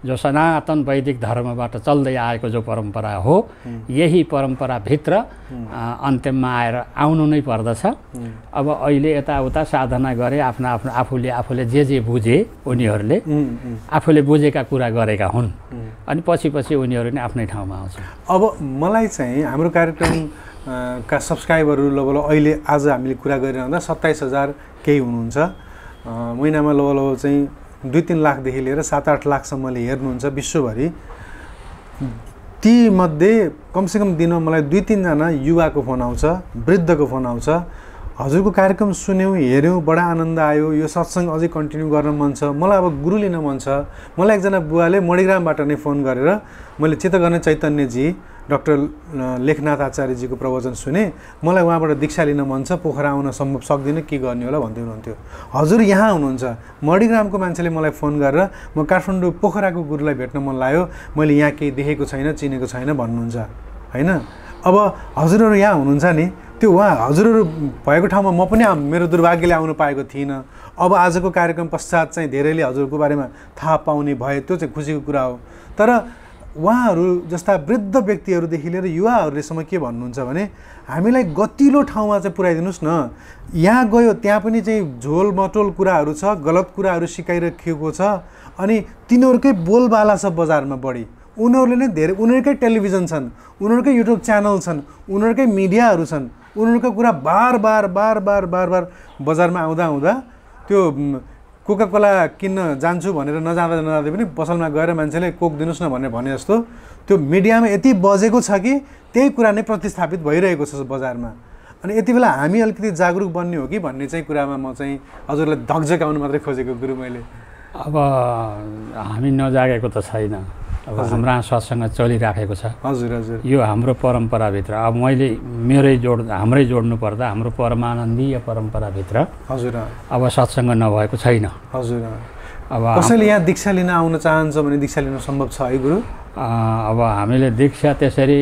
जो सनातन वैदिक धर्मबाट चल्दै आएको जो परम्परा हो, यही परम्पराभित्र अन्त्यममा आएर आउनु नै पर्दछ। अब अहिले यताउता साधना गरे, आफूले जे बुझे उनीहरूले आफूले बुझेका कुरा गरेका हुन्, अनि पछि उनीहरू नै आफ्नै ठाउँमा आउँछ। अब मलाई चाहिँ हाम्रो कार्यक्रम का सब्सक्राइबरहरू लगभग अहिले आज हामीले कुरा गरिरहँदा 27,000 केही हुनुहुन्छ। महिनामा लगभग चाहिँ 2-3 लाखदेखि लिएर 7-8 लाखसम्मले हेर्नुहुन्छ विश्वभरि। ती मध्ये कमसेकम दिनमा मलाई 2-3 जना युवाको फोन आउँछ, वृद्धको फोन आउँछ, हजुरको कार्यक्रम सुन्यौँ, हेऱ्यौँ, बडा आनन्द आयो, यो सत्सङ्ग अझै कन्टिन्यू गर्न मन छ, मलाई अब गुरु लिन मन छ। मलाई एकजना बुवाले मणिग्रामबाट नै फोन गरेर मैले चित्तगर्ने चैतन्यजी डाक्टर लेखनाथ आचार्यजीको प्रवचन सुने, मलाई उहाँबाट दीक्षा लिन मन छ, पोखरा आउन सम्भव सक्दिनँ, के गर्ने होला भन्दै हुनुहुन्थ्यो। हजुर यहाँ हुनुहुन्छ, मणिग्रामको मान्छेले मलाई फोन गरेर म काठमाडौँ पोखराको गुरुलाई भेट्न मन लाग्यो, मैले यहाँ केही देखेको छैन, चिनेको छैन भन्नुहुन्छ होइन। अब हजुरहरू यहाँ हुनुहुन्छ नि, त्यो हजुरहरू भएको ठाउँमा म पनि मेरो दुर्भाग्यले आउन पाएको थिइनँ। अब आजको कार्यक्रम पश्चात चाहिँ धेरैले हजुरको बारेमा थाहा पाउने भए, त्यो चाहिँ खुसीको कुरा हो। तर उहाँहरू जस्ता वृद्ध व्यक्तिहरूदेखि लिएर युवाहरूलेसम्म के भन्नुहुन्छ भने हामीलाई गतिलो ठाउँमा चाहिँ पुर्याइदिनुहोस् न। यहाँ गयो त्यहाँ पनि चाहिँ झोल मटोल कुराहरू छ, गलत कुराहरू सिकाइराखिएको छ, अनि तिनीहरूकै बोलबाला छ बजारमा बढी। उनीहरूले नै धेरै, उनीहरूकै टेलिभिजन छन्, उनीहरूकै युट्युब च्यानल छन्, उनीहरूकै मिडियाहरू छन्, उनीहरूको कुरा बार बार बजारमा आउँदा त्यो कोका कोला किन्न जान्छु भनेर नजाँदै पनि पसलमा गएर मान्छेले कोक दिनुहोस् न भने जस्तो त्यो मिडियामा यति बजेको छ कि त्यही कुरा नै प्रतिस्थापित भइरहेको छ बजारमा। अनि यति बेला हामी अलिकति जागरुक बन्ने हो कि भन्ने चाहिँ कुरामा म चाहिँ हजुरलाई धकझकाउनु मात्रै खोजेको गुरु मैले। अब हामी नजागेको त छैन, अब हाम्रो सत्सङ्ग चलिराखेको छ। हजुर यो हाम्रो परम्पराभित्र अब हाम्रै जोड्नु पर्दा हाम्रो परमानन्दीय परम्पराभित्र हजुर अब सत्सङ्ग नभएको छैन। हजुर अब कसैले यहाँ दीक्षा लिन आउन चाहन्छ भने दीक्षा लिन सम्भव छ है गुरु? अब हामीले दीक्षा त्यसरी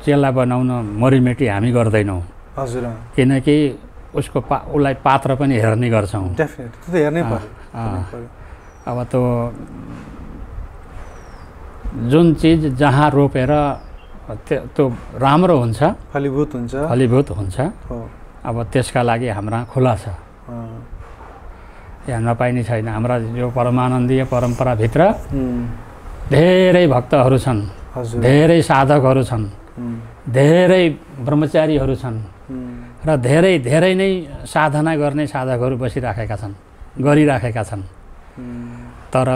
चेला बनाउन मरिमेटी हामी गर्दैनौँ। हजुर, किनकि उसलाई पात्र पनि हेर्ने गर्छौँ। डेफिनेट त्यो त हेर्नै पर्यो। अब त्यो जुन चिज जहाँ रोपेर त्यो राम्रो हुन्छ, फलीभूत हुन्छ, अब त्यसका लागि हाम्रा खुला छ। यहाँ नपाइने छैन। हाम्रा यो परमानन्दीय परम्पराभित्र धेरै भक्तहरू छन्, धेरै साधकहरू छन्, धेरै ब्रह्मचारीहरू छन् र धेरै धेरै नै साधना गर्ने साधकहरू बसिराखेका छन्, गरिराखेका छन्। तर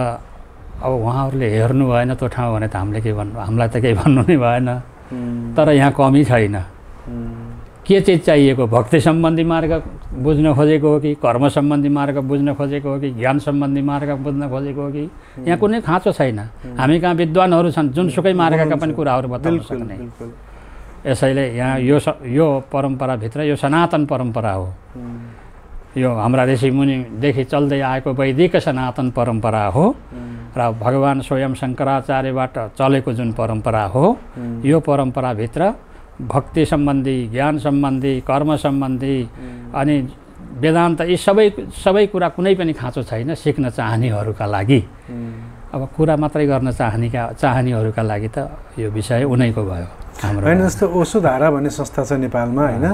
अब उहाँहरूले हेर्नु भएन त्यो ठाउँ भने त हामीले के भन्नु, हामीलाई त केही भन्नु नै भएन। तर यहाँ कमी छैन। के चिज चाहिएको? भक्ति सम्बन्धी मार्ग बुझ्न खोजेको हो कि कर्म सम्बन्धी मार्ग बुझ्न खोजेको हो कि ज्ञान सम्बन्धी मार्ग बुझ्न खोजेको हो कि? यहाँ कुनै खाँचो छैन। हामी कहाँ विद्वानहरू छन् जुनसुकै मार्गका पनि कुराहरू बताउन सक्ने। यसैले यहाँ यो परम्पराभित्र यो सनातन परम्परा हो। यो हाम्रा ऋषिमुनिदेखि चल्दै आएको वैदिक सनातन परम्परा हो र भगवान् स्वयं शङ्कराचार्यबाट चलेको जुन परम्परा हो, यो परम्पराभित्र भक्ति सम्बन्धी, ज्ञान सम्बन्धी, कर्म सम्बन्धी अनि वेदान्त यी सबै कुरा कुनै पनि खाँचो छैन सिक्न चाहनेहरूका लागि। अब कुरा मात्रै गर्न चाहनेहरूका लागि त यो विषय उनैको भयो। होइन, जस्तो ओशोधारा भन्ने संस्था छ नेपालमा, होइन,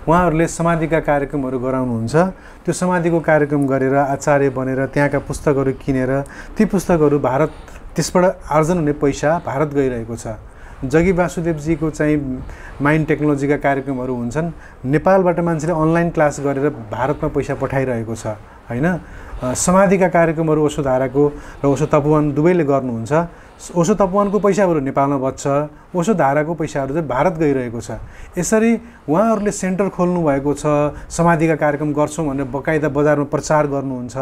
उहाँहरूले समाधिका कार्यक्रमहरू गराउनुहुन्छ। त्यो समाधिको कार्यक्रम गरेर आचार्य बनेर त्यहाँका पुस्तकहरू किनेर ती पुस्तकहरू भारत, त्यसबाट आर्जन हुने पैसा भारत गइरहेको छ। जगी वासुदेवजीको चाहिँ माइन्ड टेक्नोलोजीका कार्यक्रमहरू हुन्छन्, नेपालबाट मान्छेले अनलाइन क्लास गरेर भारतमा पैसा पठाइरहेको छ, होइन। समाधिका कार्यक्रमहरू ओशोधाराको र ओशो तपोवन दुवैले गर्नुहुन्छ। ओशो तपोवनको पैसाहरू नेपालमा बच्छ, ओशोधाराको पैसाहरू चाहिँ भारत गइरहेको छ। यसरी उहाँहरूले सेन्टर खोल्नु भएको छ, समाधिका कार्यक्रम गर्छौँ भनेर बकाइदा बजारमा प्रचार गर्नुहुन्छ।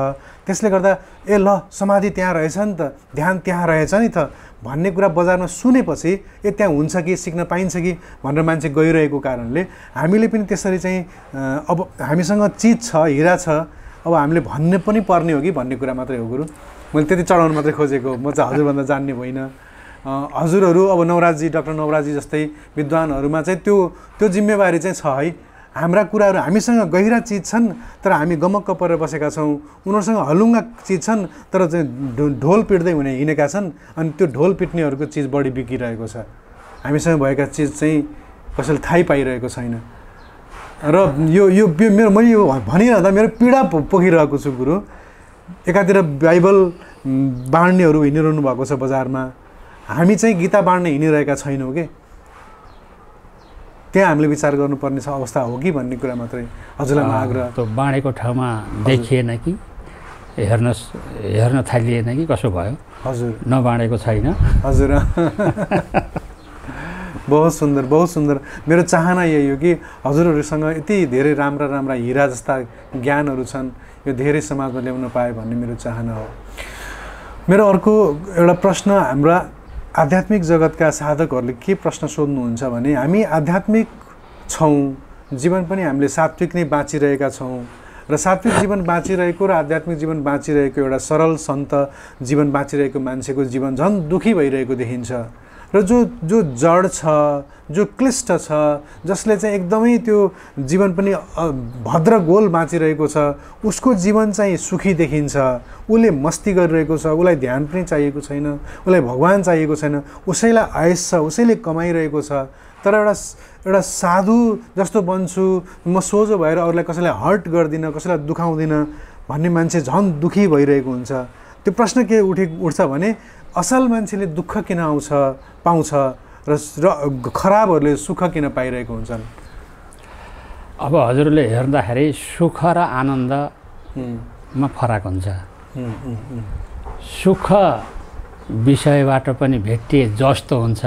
त्यसले गर्दा ए ल समाधि त्यहाँ रहेछ नि त, ध्यान त्यहाँ रहेछ नि त भन्ने कुरा बजारमा सुनेपछि ए त्यहाँ हुन्छ कि सिक्न पाइन्छ कि भनेर मान्छे गइरहेको कारणले हामीले पनि त्यसरी चाहिँ अब हामीसँग चिज छ, हिरा छ, अब हामीले भन्ने पनि पर्ने हो कि भन्ने कुरा मात्रै हो गुरु। मैले त्यति चढाउनु मात्रै खोजेको, म चाहिँ हजुरभन्दा जान्ने होइन। हजुरहरू अब नवराजजी, डाक्टर नवराजजी जस्तै विद्वानहरूमा चाहिँ त्यो जिम्मेवारी चाहिँ छ है। हाम्रा कुराहरू हामीसँग गहिरा चिज छन् तर हामी गमक्क परेर बसेका छौँ, उनीहरूसँग हलुङ्गा चिज छन् तर चाहिँ ढोल पिट्दै हिँडेका छन्, अनि त्यो ढोल पिट्नेहरूको चिज बढी बिकिरहेको छ। हामीसँग भएका चिज चाहिँ कसैले थाहै पाइरहेको छैन। र यो मेरो मैले यो भनिरहँदा मेरो पीडा पोखिरहेको छु गुरु। एकातिर बाइबल बाँड्नेहरू हिँडिरहनु भएको छ बजारमा, हामी चाहिँ गीता बाँड्ने हिँडिरहेका छैनौँ कि? त्यहाँ हामीले विचार गर्नुपर्ने अवस्था हो कि भन्ने कुरा मात्रै हजुरलाई आग्रह। त्यो बाँडेको ठाउँमा देखिएन कि हेर्न थालिएन कि कसो भयो? हजुर, नबाँडेको छैन। हजुर बहुत सुन्दर, बहुत सुन्दर। मेरो चाहना यही हो कि हजुरहरूसँग यति धेरै राम्रा राम्रा हिरा जस्ता ज्ञानहरू छन्, यो धेरै समाजमा ल्याउन पाए भन्ने मेरो चाहना हो। मेरो अर्को एउटा प्रश्न हाम्रा आध्यात्मिक जगतका साधकहरूले के प्रश्न सोध्नुहुन्छ भने, हामी आध्यात्मिक छौँ, जीवन पनि हामीले सात्विक नै बाँचिरहेका छौँ र सात्विक जीवन बाँचिरहेको र आध्यात्मिक जीवन बाँचिरहेको एउटा सरल सन्त जीवन बाँचिरहेको मान्छेको जीवन झन् दुःखी भइरहेको देखिन्छ। र जो जड छ, जो क्लिष्ट छ, जसले चाहिँ एकदमै त्यो जीवन पनि भद्र गोल बाँचिरहेको छ, उसको जीवन चाहिँ सुखी देखिन्छ। उसले मस्ती गरिरहेको छ, उसलाई ध्यान पनि चाहिएको छैन, उसलाई भगवान् चाहिएको छैन, उसैलाई आयस छ, उसैले कमाइरहेको छ। तर एउटा साधु जस्तो बन्छु, म सोझो भएर अरूलाई कसैलाई हर्ट गर्दिनँ, कसैलाई दुखाउँदिनँ भन्ने मान्छे झन् दुःखी भइरहेको हुन्छ। त्यो प्रश्न के उठ्छ भने, असल मान्छेले दुःख किन पाउँछ र खराबहरूले सुख किन पाइरहेको हुन्छन्? अब हजुरले हेर्दाखेरि सुख र आनन्दमा फरक हुन्छ। सुख विषयबाट पनि भेटिए जस्तो हुन्छ,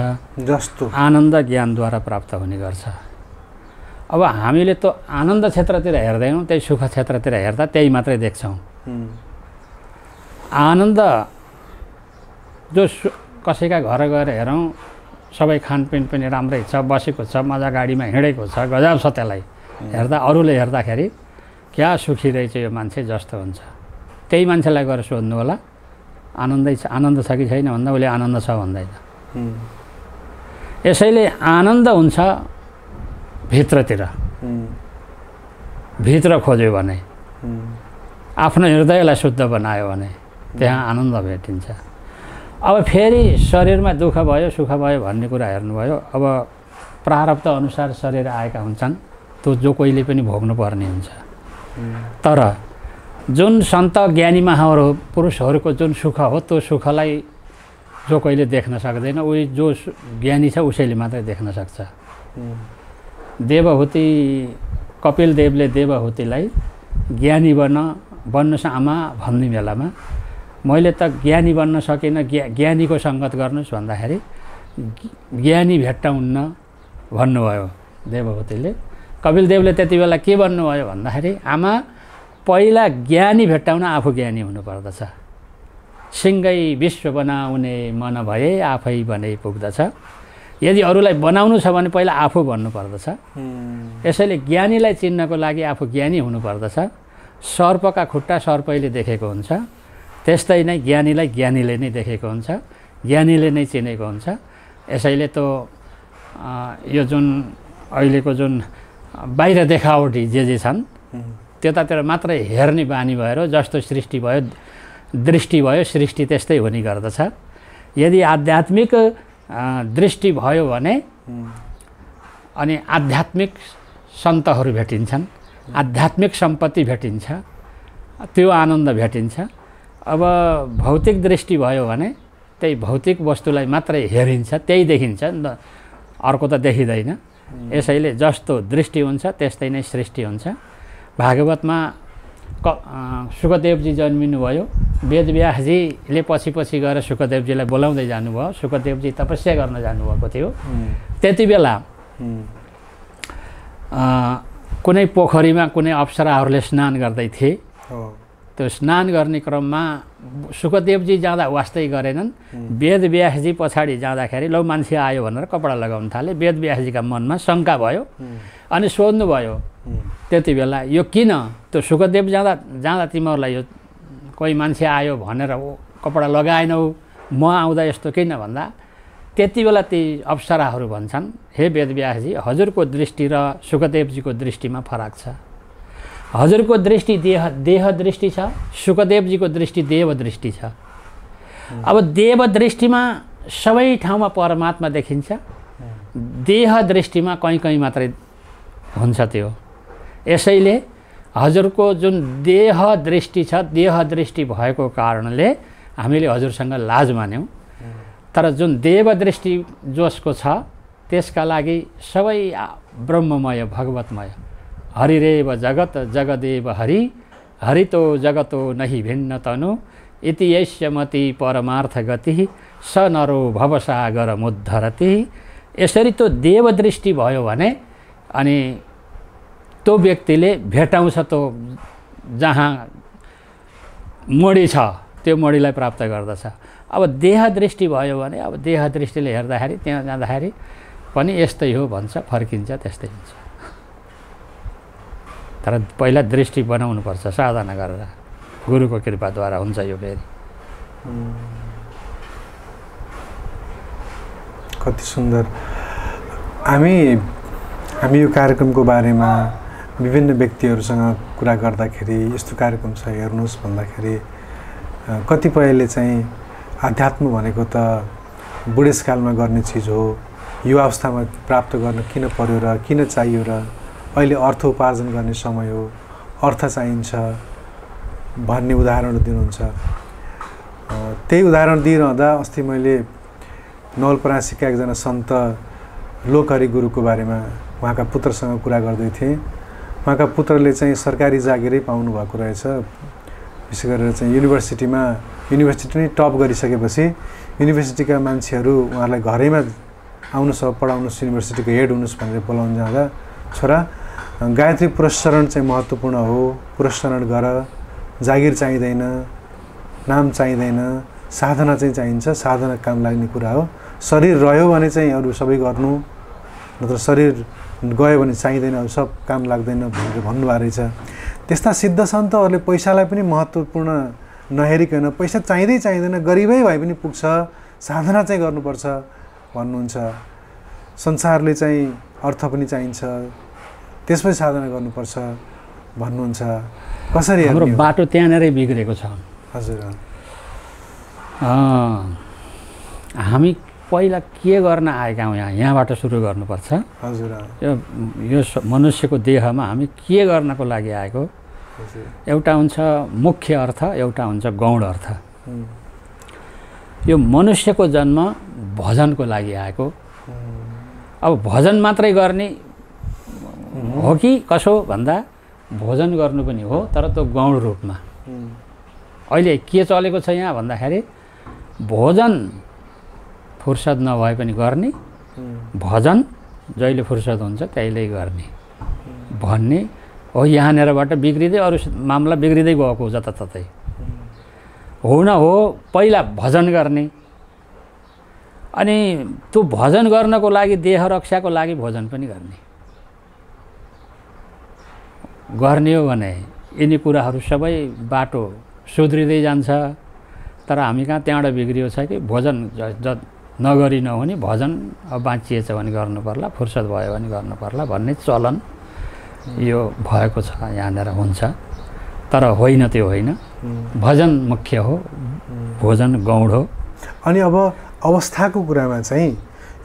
आनन्द ज्ञानद्वारा प्राप्त हुने गर्छ। अब हामीले त आनन्द क्षेत्रतिर हेर्दैनौँ, त्यही सुख क्षेत्रतिर हेर्दा त्यही मात्रै देख्छौँ। आनन्द जो कसैका घर गएर हेरौँ, सबै खानपिन पनि राम्रै छ, बसेको छ, मजा गाडीमा हिँडेको छ, गजब छ, त्यसलाई हेर्दा अरूले हेर्दाखेरि क्या सुखी रहेछ यो मान्छे जस्तो हुन्छ। त्यही मान्छेलाई गएर सोध्नु होला आनन्द छ कि छैन भन्दा उसले आनन्द छ भन्दैन। यसैले आनन्द हुन्छ भित्रतिर, भित्र खोज्यो भने, आफ्नो हृदयलाई शुद्ध बनायो भने त्यहाँ आनन्द भेटिन्छ। अब फेरि शरीरमा दुःख भयो सुख भयो भन्ने कुरा हेर्नुभयो। अब प्रारब्ध अनुसार शरीर आएका हुन्छन्, त्यो जो कोहीले पनि भोग्नु पर्ने हुन्छ। तर जुन सन्त ज्ञानी महापुरुषहरूको जुन सुख हो त्यो सुखलाई जो कोहीले देख्न सक्दैन, उही जो ज्ञानी छ उसैले मात्रै देख्न सक्छ। देवहूति कपिल देवले देवहूतिलाई ज्ञानी बन्नुहोस् आमा भन्ने बेलामा मैले त ज्ञानी बन्न सकिनँ, ज्ञानीको सङ्गत गर्नुहोस् भन्दाखेरि ज्ञानी भेट्टाउन्न भन्नुभयो देवहूतिले। कपिल देवले त्यति बेला के भन्नुभयो भन्दाखेरि आमा पहिला ज्ञानी भेट्टाउन आफू ज्ञानी हुनुपर्दछ। सिङ्गै विश्व बनाउने मन भए आफै बनै पुग्दछ। यदि अरूलाई बनाउनु छ भने पहिला आफू भन्नुपर्दछ। यसैले ज्ञानीलाई चिन्नको लागि आफू ज्ञानी हुनुपर्दछ। सर्पका खुट्टा सर्पैले देखेको हुन्छ, त्यस्तै नै ज्ञानीलाई ज्ञानीले नै देखेको हुन्छ, ज्ञानीले नै चिनेको हुन्छ। यसैले त यो जुन अहिलेको जुन बाहिर देखावटी जे छन् त्यतातिर मात्रै हेर्ने बानी भएर जस्तो सृष्टि भयो दृष्टि भयो सृष्टि त्यस्तै हुने गर्दछ। यदि आध्यात्मिक दृष्टि भयो भने अनि आध्यात्मिक सन्तहरू भेटिन्छन्, आध्यात्मिक सम्पत्ति भेटिन्छ, त्यो आनन्द भेटिन्छ। अब भौतिक दृष्टि भयो भने त्यही भौतिक वस्तुलाई मात्रै हेरिन्छ, त्यही देखिन्छ, अर्को त देखिँदैन। यसैले जस्तो दृष्टि हुन्छ त्यस्तै नै सृष्टि हुन्छ। भागवतमा सुखदेवजी जन्मिनुभयो। वेदव्यासजीले पछि पछि गएर सुखदेवजीलाई बोलाउँदै जानुभयो। सुखदेवजी तपस्या गर्न जानुभएको थियो। त्यति बेला कुनै पोखरीमा कुनै अप्सराहरूले स्नान गर्दै थिए। त्यो स्नान गर्ने क्रममा सुखदेवजी जाँदा वास्तै गरेनन्। वेदव्यासजी पछाडि जाँदाखेरि लौ मान्छे आयो भनेर कपडा लगाउन थाले। वेदव्यासजीका मनमा शङ्का भयो अनि सोध्नुभयो त्यति बेला यो किन त्यो सुखदेव जाँदा तिमीहरूलाई यो कोही मान्छे आयो भनेर कपडा लगाएनौ, म आउँदा यस्तो किन भन्दा त्यति बेला ती अप्सराहरू भन्छन् हे वेदव्यासजी हजुरको दृष्टि र सुखदेवजीको दृष्टिमा फरक छ। हजुरको दृष्टि देह दृष्टि छ, सुखदेवजीको दृष्टि देव दृष्टि छ। अब देव दृष्टिमा सबै ठाउँमा परमात्मा देखिन्छ, देह दृष्टिमा कहीँ कहीँ मात्रै हुन्छ त्यो। यसैले हजुरको जुन देह दृष्टि छ, देह दृष्टि भएको कारणले हामीले हजुरसँग लाज मान्यौँ। तर जुन देव दृष्टि जसको छ त्यसका लागि सबै ब्रह्ममय भगवतमय। हरिरेव जगत जगदेव हरि हरितो जगतो नहि भिन्न तनु इति यस्य मति परमार्थ गति स नरो भवसागर मुद्धरति। यसरी त्यो देव दृष्टि भयो भने अनि त्यो व्यक्तिले भेटाउँछ त्यो जहाँ मोडी छ त्यो मोडीलाई प्राप्त गर्दछ। अब देह दृष्टि भयो भने अब देह दृष्टिले हेर्दाखेरि त्यहाँ जाँदाखेरि पनि यस्तै हो भन्छ, फर्किन्छ, त्यस्तै हुन्छ। तर पहिला दृष्टि बनाउनुपर्छ साधना गरेर, गुरुको कृपाद्वारा हुन्छ यो। फेरि कति सुन्दर। हामी यो कार्यक्रमको बारेमा विभिन्न व्यक्तिहरूसँग कुरा गर्दाखेरि यस्तो कार्यक्रम छ हेर्नुहोस् भन्दाखेरि कतिपयले चाहिँ आध्यात्म भनेको त बुढेसकालमा गर्ने चिज हो, युवा अवस्थामा प्राप्त गर्न किन पर्यो र किन चाहियो र अहिले अर्थ उपार्जन गर्ने समय हो, अर्थ चाहिन्छ भन्ने उदाहरणहरू दिनुहुन्छ। त्यही उदाहरण दिइरहँदा अस्ति मैले नवलपरासीका एकजना सन्त लोकहरि गुरुको बारेमा उहाँका पुत्रसँग कुरा गर्दै थिएँ। उहाँका पुत्रले चाहिँ सरकारी जागिरै पाउनु भएको रहेछ। विशेष गरेर चाहिँ युनिभर्सिटी नै टप गरिसकेपछि युनिभर्सिटीका मान्छेहरू उहाँलाई घरैमा आउनुहोस् पढाउनुहोस्, युनिभर्सिटीको हेड हुनुहोस् भनेर बोलाउन जाँदा छोरा गायत्री पुरस्चरण चाहिँ महत्त्वपूर्ण हो, पुरस्चरण गर, जागिर चाहिँदैन, नाम चाहिँदैन, साधना चाहिँ चाहिन्छ, साधना काम लाग्ने कुरा हो। शरीर रह्यो भने चाहिँ अरू सबै गर्नु, नत्र शरीर गयो भने चाहिँदैन, अरू सब काम लाग्दैन भनेर भन्नुभएको रहेछ। त्यस्ता सिद्ध सन्तहरूले पैसालाई पनि महत्त्वपूर्ण नहेरिकन पैसा चाहिँदैन, गरिबै भए पनि पुग्छ, साधना चाहिँ गर्नुपर्छ भन्नुहुन्छ। संसारले चाहिँ अर्थ पनि चाहिन्छ, त्यसपछि साधना गर्नुपर्छ भन्नुहुन्छ। कसरी हाम्रो बाटो त्यहाँनिरै बिग्रेको छ। हजुर हामी पहिला के गर्न आएका हौँ यहाँबाट सुरु गर्नुपर्छ। हजुर यो मनुष्यको देहमा हामी के गर्नको लागि आएको, एउटा हुन्छ मुख्य अर्थ, एउटा हुन्छ गौण अर्थ। यो मनुष्यको जन्म भजनको लागि आएको। अब भजन मात्रै गर्ने हो कि कसो भन्दा भोजन गर्नु पनि हो, तर त्यो गौण रूपमा। अहिले के चलेको छ यहाँ भन्दाखेरि भोजन फुर्सद नभए पनि गर्ने, भजन जहिले फुर्सद हुन्छ त्यहिले गर्ने भन्ने हो। यहाँनिरबाट बिग्रिँदै अरू मामला बिग्रिँदै गएको जताततै हो न हो। पहिला भजन गर्ने, अनि त्यो भजन गर्नको लागि देह रक्षाको लागि भोजन पनि गर्ने हो भने यिनी कुराहरू सबै बाटो सुध्रिँदै जान्छ। तर हामी कहाँ त्यहाँबाट बिग्रियो छ कि भोजन नगरी नहुने, भजन अब बाँचिएछ भने गर्नु पर्ला, फुर्सद भयो भने गर्नु पर्ला भन्ने चलन यो भएको छ यहाँनिर हुन्छ। तर होइन, त्यो होइन। भजन मुख्य हो, भोजन गौण हो। अनि अब अवस्थाको कुरामा चाहिँ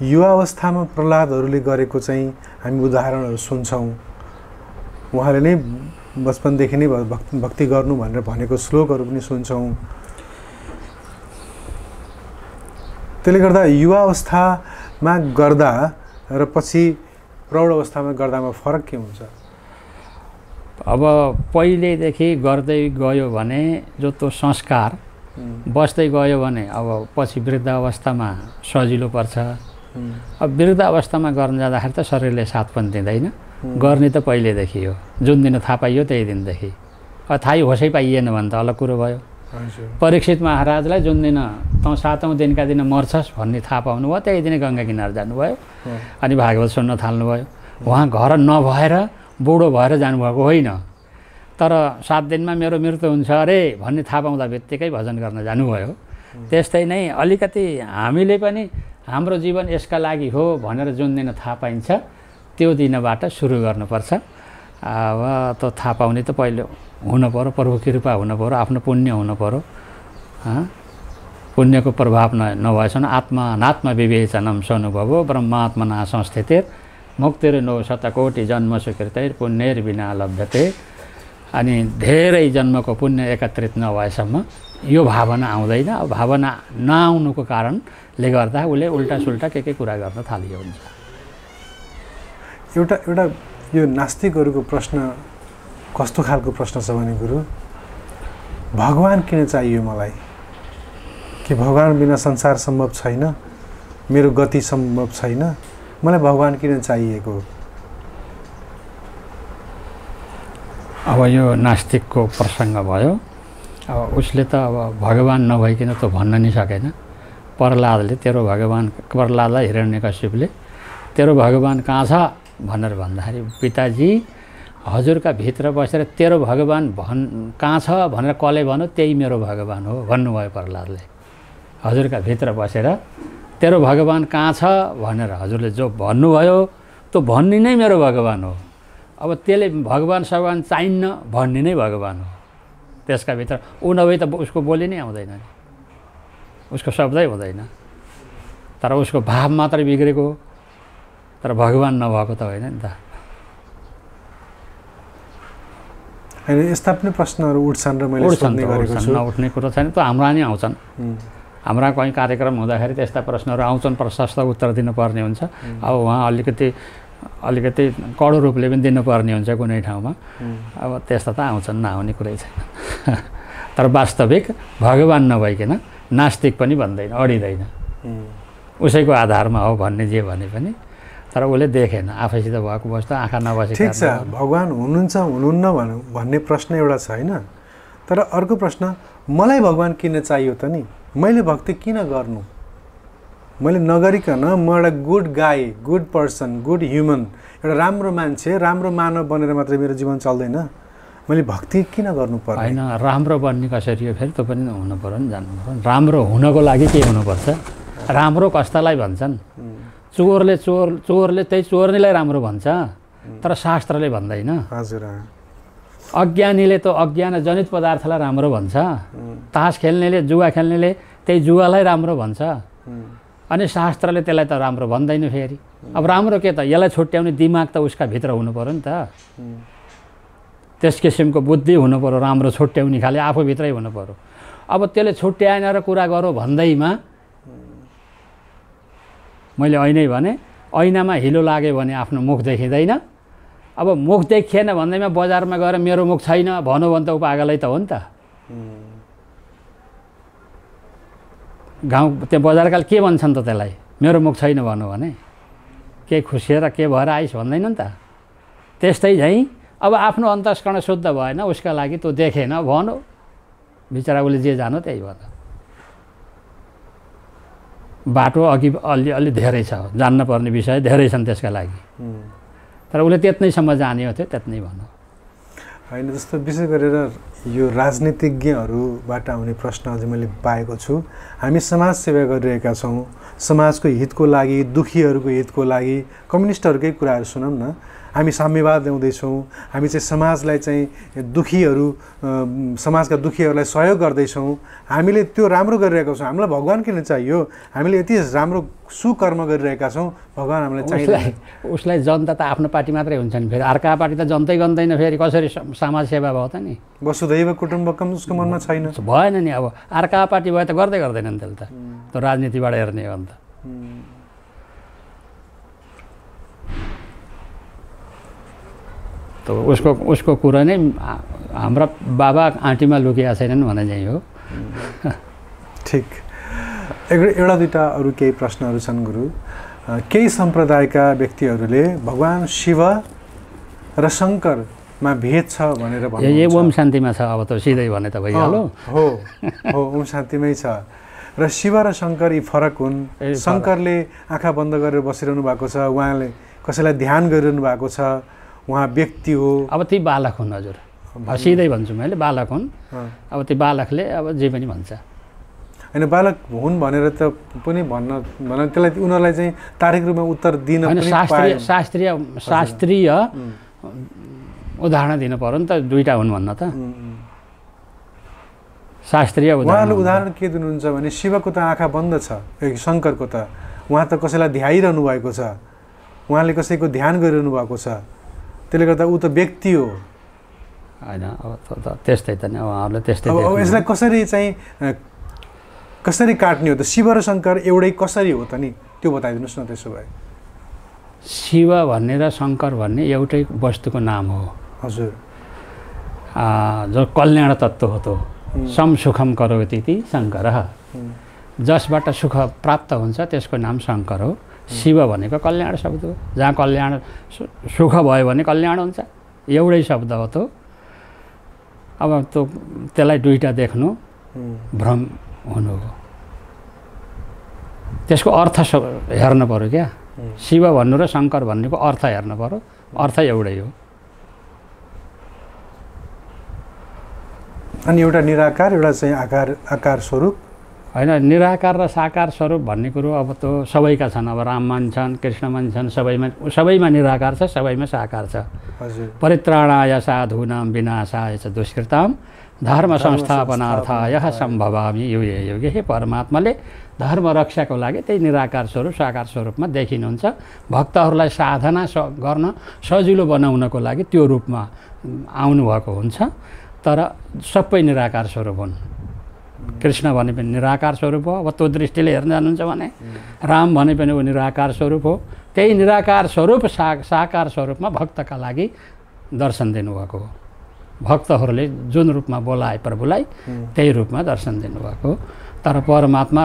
युवा अवस्थामा प्रहलादहरूले गरेको चाहिँ हामी उदाहरणहरू सुन्छौँ। उहाँले नै बचपनदेखि नै भक्ति गर्नु भनेर भनेको श्लोकहरू पनि सुन्छौँ। त्यसले गर्दा युवा अवस्थामा गर्दा र पछि प्रौढ अवस्थामा गर्दामा फरक के हुन्छ? अब पहिलेदेखि गर्दै गयो भने जो त्यो संस्कार बस्दै गयो भने अब पछि वृद्ध अवस्थामा सजिलो पर्छ। अब वृद्ध अवस्थामा गर्न जाँदाखेरि त शरीरले साथ पनि दिँदैन। गर्ने त पहिलेदेखि हो, जुन दिन थाहा पाइयो त्यही दिनदेखि। थाहै होसै पाइएन भने त अलग कुरो भयो। परीक्षित महाराजलाई जुन दिन तँ 7औं दिनका दिन मर्छस् भन्ने थाहा पाउनुभयो त्यही दिन गङ्गा किनार जानुभयो, अनि भागवत सुन्न थाल्नुभयो। उहाँ घर नभएर बुढो भएर जानुभएको होइन, तर 7 दिनमा मेरो मृत्यु हुन्छ अरे भन्ने थाहा पाउँदा बित्तिकै भजन गर्न जानुभयो। त्यस्तै नै अलिकति हामीले पनि हाम्रो जीवन यसका लागि हो भनेर जुन दिन थाहा पाइन्छ त्यो दिनबाट सुरु गर्नुपर्छ। अब त थाहा पाउने त पहिले हुनु पर्यो, प्रभु कृपा हुनु पर्यो, आफ्नो पुण्य हुनु पर्यो। पुण्यको प्रभाव नभएसम्म आत्मानात्म विवेचनम सनुभवो ब्रह्मात्मना संस्थितिर मुक्तिर नो शतकोटि जन्म सुकृतैर पुण्यैर बिना लभ्यते। अनि धेरै जन्मको पुण्य एकत्रित नभएसम्म यो भावना आउँदैन। अब भावना नआउनुको कारणले गर्दा उसले उल्टा सुल्टा के कुरा गर्न थालियो हुन्छ। एउटा यो नास्तिकहरूको प्रश्न कस्तो खालको प्रश्न छ भने गुरु, भगवान किन चाहियो मलाई? कि भगवान बिना संसार सम्भव छैन, मेरो गति सम्भव छैन, मलाई भगवान किन चाहिएको? अब यो नास्तिकको प्रसङ्ग भयो। अब उसले त अब भगवान नभइकन त भन्न नि सकेन। प्रहलादले तेरो भगवान, प्रहलादलाई हिरण्यकश्यपले तेरो भगवान कहाँ छ भनेर भन्दाखेरि पिताजी हजुरका भित्र बसेर तेरो भगवान कहाँ छ भनेर कसले भन्यो त्यही मेरो भगवान हो भन्नुभयो प्रहलादले। हजुरका भित्र बसेर तेरो भगवान कहाँ छ भनेर हजुरले जो भन्नुभयो त्यो भन्ने नै मेरो भगवान हो। अब त्यसले भगवान सगवान चाहिन्न भन्ने नै भगवान हो। त्यसका भित्र ऊ नभए त उसको बोली नै आउँदैन, उसको शब्दै हुँदैन। तर उसको भाव मात्रै बिग्रेको, तर भगवान नभएको त होइन नि त। होइन, यस्ता पनि प्रश्नहरू उठ्छन् र मैले सोध्ने गरेको छु। नउठ्ने कुरो छैन, त हाम्रा नि आउँछन्। हाम्रा कहीँ कार्यक्रम हुँदाखेरि त्यस्ता प्रश्नहरू आउँछन्, प्रशस्त उत्तर दिनुपर्ने हुन्छ। अब उहाँ अलिकति कडो रूपले पनि दिनुपर्ने हुन्छ कुनै ठाउँमा। अब त्यस्ता त आउँछन्, नआउने कुरै छैन। तर वास्तविक भगवान नभइकन नास्तिक पनि भन्दैन, अडिँदैन। उसैको आधारमा हो भन्ने जे भने पनि, तर उसले देखेन, आफैसित भएको वस्तु आँखा नबसेको। ठिक छ, भगवान हुनुहुन्छ हुनुहुन्न भन्ने प्रश्न एउटा छ होइन। तर अर्को प्रश्न, मलाई भगवान किन चाहियो त नि? मैले भक्ति किन गर्नु? मैले नगरिकन म एउटा गुड गाई, गुड पर्सन, गुड ह्युमन, एउटा राम्रो मान्छे, राम्रो मानव बनेर मात्रै मेरो जीवन चल्दैन। मैले भक्ति किन गर्नु पर्छ? होइन, राम्रो बन्ने कसरी हो फेरि त्यो पनि हुनु पऱ्यो नि, जान्नु पऱ्यो। राम्रो हुनको लागि के हुनुपर्छ? राम्रो कस्तालाई भन्छन्? चोरले त्यही चोर्नेलाई राम्रो भन्छ, तर शास्त्रले भन्दैन। हजुर। अज्ञानीले त अज्ञान जनित पदार्थलाई राम्रो भन्छ, तास खेल्नेले, जुवा खेल्नेले त्यही जुवालाई राम्रो भन्छ। अनि शास्त्रले त्यसलाई त राम्रो भन्दैन फेरि। अब राम्रो के त, यसलाई छुट्याउने दिमाग त उसका भित्र हुनु पर्यो नि त। त्यस किसिमको बुद्धि हुनु पर्यो, राम्रो छुट्याउने खाले आफूभित्रै हुनु पर्यो। अब त्यसले छुट्याएन र कुरा गरौँ भन्दैमा मैले ऐनै भने, ऐनामा हिलो लाग्यो भने आफ्नो मुख देखिँदैन। अब मुख देखिएन भन्दैमा बजारमा गएर मेरो मुख छैन भनौँ भने त ऊ पागलै त हो नि त। गाउँ त्यो बजारकाले के भन्छन् त त्यसलाई, मेरो मुख छैन भनौँ भने के खुसिएर के भएर आइस भन्दैन नि त। त्यस्तै झैँ अब आफ्नो अन्तस्करण शुद्ध भएन, उसका लागि त्यो देखेन भनौँ, बिचरा उसले जे जानो त्यही भन। बाटो अघि अलि धेरै छ, जान्नुपर्ने विषय धेरै छन् त्यसका लागि, तर उसले त्यत्नैसम्म जाने थियो, त्यत्नै भनौँ होइन। जस्तो विशेष गरेर यो राजनीतिज्ञहरूबाट आउने प्रश्न अझै मैले पाएको छु। हामी समाज सेवा गरिरहेका छौँ, समाजको हितको लागि, दुखीहरूको हितको लागि, कम्युनिस्टहरूकै कुराहरू सुनौँ न, हामी साम्यवाद ल्याउँदैछौँ, हामी चाहिँ समाजलाई चाहिँ दुखीहरू, समाजका दुखीहरूलाई सहयोग गर्दैछौँ, हामीले त्यो राम्रो गरिरहेका छौँ। हामीलाई भगवान किन चाहियो? हामीले यति राम्रो सुकर्म गरिरहेका छौँ, भगवान हामीलाई चाहिँदैन। उसलाई जनता त आफ्नो पार्टी मात्रै हुन्छ नि, फेरि अर्का पार्टी त जनतै गन्दैन, फेरि कसरी समाज सेवा भयो त नि? वसुधैव कुटुम्बकम उसको मनमा छैन, भएन नि। अब अर्का पार्टी भए त गर्दै गर्दैनन् त्यसले त, त्यो राजनीतिबाट हेर्ने हो नि त। त उसको कुरा नै हाम्रा बाबा आँटीमा लुकिया छैनन् भने चाहिँ हो। ठिक। एउटा दुईवटा अरू केही प्रश्नहरू छन् गुरु। केही सम्प्रदायका व्यक्तिहरूले भगवान शिव र शङ्करमा भेद छ भनेर भन्नुहुन्छ। यो ओम शान्तिमा छ, अब त सिधै भने त भइहाल्यो। हो हो, ओम शान्तिमै छ। र शिव र शङ्कर यी फरक हुन्। शङ्करले आँखा बन्द गरेर बसिरहनु भएको छ, उहाँले कसैलाई ध्यान गरिरहनु भएको छ, उहाँ व्यक्ति हो। अब ती बालक हुन् हजुर, सिधै भन्छु मैले, बालक हुन्। अब ती बालकले अब जे पनि भन्छ। होइन, बालक हुन् भनेर त पनि भन्न त्यसलाई उनीहरूलाई चाहिँ तार्किक रूपमा उत्तर दिन पनि शास्त्रीय उदाहरण दिनु पर्यो नि त। दुईवटा हुन् भन्न त शास्त्रीय उहाँले उदाहरण के दिनुहुन्छ भने शिवको त आँखा बन्द छ, शङ्करको त उहाँ त कसैलाई ध्याइरहनु भएको छ, उहाँले कसैको ध्यान गरिरहनु भएको छ, त्यसले गर्दा ऊ त व्यक्ति हो होइन। अब त्यस्तै त नि, उहाँहरूले त्यस्तै। अब यसलाई कसरी काट्ने हो त? शिव र शङ्कर एउटै कसरी हो त नि, त्यो बताइदिनुहोस् न। त्यसो भए शिव भन्ने र शङ्कर भन्ने एउटै वस्तुको नाम हो हजुर, जो कल्याण तत्त्व हो। त सम सुखम करोति इति शङ्करः, जसबाट सुख प्राप्त हुन्छ त्यसको नाम शङ्कर हो। शिव भनेको कल्याण शब्द हो, जहाँ कल्याण सुख भयो भने कल्याण हुन्छ, एउटै शब्द हो। त अब त्यसलाई दुईवटा देख्नु भ्रम हुनु हो। त्यसको अर्थ हेर्नु पर्यो क्या। शिव भन्नु र शङ्कर भन्नुको अर्थ हेर्नु पर्यो, अर्थ एउटै हो। अनि एउटा निराकार, एउटा चाहिँ आकार स्वरूप होइन। निराकार र साकार स्वरूप भन्ने कुरो अब त सबैका छन्। अब राम मान्छन्, कृष्ण मान्छन्, सबैमा निराकार छ, सबैमा साकार छ। परित्राणाय साधूनां विनाशाय च दुष्कृतां धर्म संस्थापनार्थाय सम्भवामि युगे युगे। हे परमात्माले धर्म रक्षाको लागि त्यही निराकार स्वरूप साकार स्वरूपमा देखिनुहुन्छ। भक्तहरूलाई साधना गर्न सजिलो बनाउनको लागि त्यो रूपमा आउनुभएको हुन्छ। तर सबै निराकार स्वरूप हुन्। कृष्ण भने पनि निराकार स्वरूप हो। अब त्यो दृष्टिले हेर्न जानुहुन्छ भने राम भने पनि ऊ निराकार स्वरूप हो। त्यही निराकार स्वरूप साकार स्वरूपमा भक्तका लागि दर्शन दिनुभएको हो। भक्तहरूले जुन रूपमा बोलाए प्रभुलाई त्यही रूपमा दर्शन दिनुभएको हो। तर परमात्मा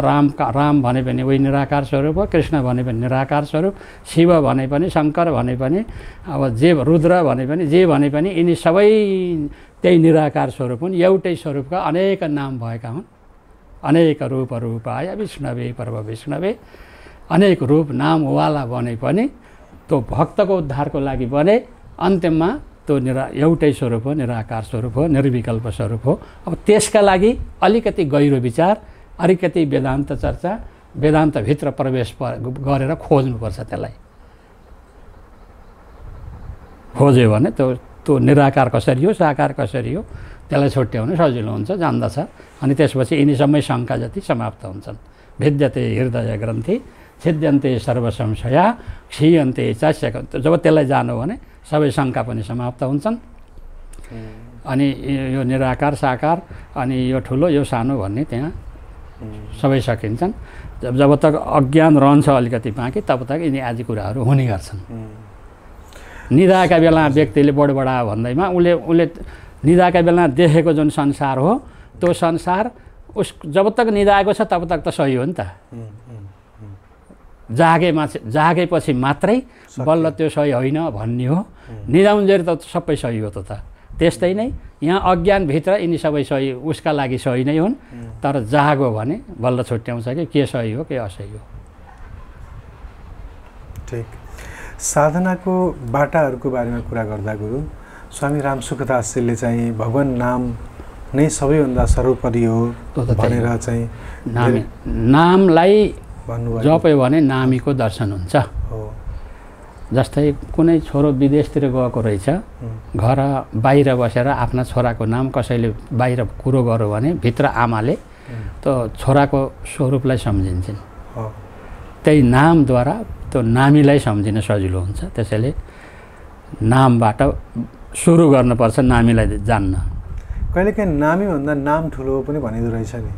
राम भने पनि उही निराकार स्वरूप हो, कृष्ण भने पनि निराकार स्वरूप, शिव भने पनि, शङ्कर भने पनि, अब जे रुद्र भने पनि, जे भने पनि यिनी सबै त्यही निराकार स्वरूप हुन्। एउटै स्वरूपका अनेक नाम भएका हुन्। अनेक रूपाय विष्णवे पर्व विष्णवे, अनेक रूप नामवाला बने पनि त्यो भक्तको उद्धारको लागि बने, अन्त्यमा त्यो एउटै स्वरूप हो, निराकार स्वरूप हो, निर्विकल्प स्वरूप हो। अब त्यसका लागि अलिकति गहिरो विचार, अलिकति वेदान्त चर्चा, वेदान्तभित्र प्रवेश गरेर खोज्नुपर्छ। त्यसलाई खोज्यो भने त्यो निराकार कसरी हो, साकार कसरी हो, त्यसलाई छुट्याउनु सजिलो हुन्छ, जान्दछ। अनि त्यसपछि यिनी सबै शङ्का जति समाप्त हुन्छन्। भिद्यते हृदय ग्रन्थि छिद्यन्ते सर्व संशया क्षीयन्ते चास्यक। जब त्यसलाई जानो भने सबै शङ्का पनि समाप्त हुन्छन्। अनि यो निराकार साकार अनि यो ठुलो यो सानो भन्ने त्यहाँ सबै सकिन्छन्। जब तक अज्ञान रहन्छ अलिकति बाँकी तब तक यिनी आदि कुराहरू हुने गर्छन्। निदाएका बेला व्यक्तिले बढा भन्दैमा उसले निदाएका बेला देखेको जुन संसार हो त्यो संसार जब तक निदाएको छ तब तक त सही हो नि त। जागेपछि मात्रै बल्ल त्यो सही होइन भन्ने हो। निदाउन्जेर त सबै सही हो त। त्यस्तै नै यहाँ अज्ञानभित्र यिनी सबै सही उसका लागि सही नै हुन्। तर जागो भने बल्ल छुट्याउँछ कि के सही हो के असही हो। ठिक। साधनाको बाटाहरूको बारेमा कुरा गर्दा गुरु स्वामी रामसुखदासजीले चाहिँ भगवान नाम नै सबैभन्दा सर्वोपरि हो भनेर चाहिँ नामलाई भन्नुभयो। जप्यो भने नामीको दर्शन हुन्छ। जस्तै कुनै छोरो विदेशतिर गएको रहेछ, घर बाहिर बसेर आफ्ना छोराको नाम कसैले बाहिर कुरो गर्यो भने भित्र आमाले त्यो छोराको स्वरूपलाई सम्झिन्छन्। त्यही नामद्वारा त्यो नामीलाई सम्झिन सजिलो हुन्छ। त्यसैले नामबाट सुरु गर्नुपर्छ नामीलाई जान्न। कहिलेकाहीँ नामीभन्दा नाम ठुलो पनि भनिँदो रहेछ नि।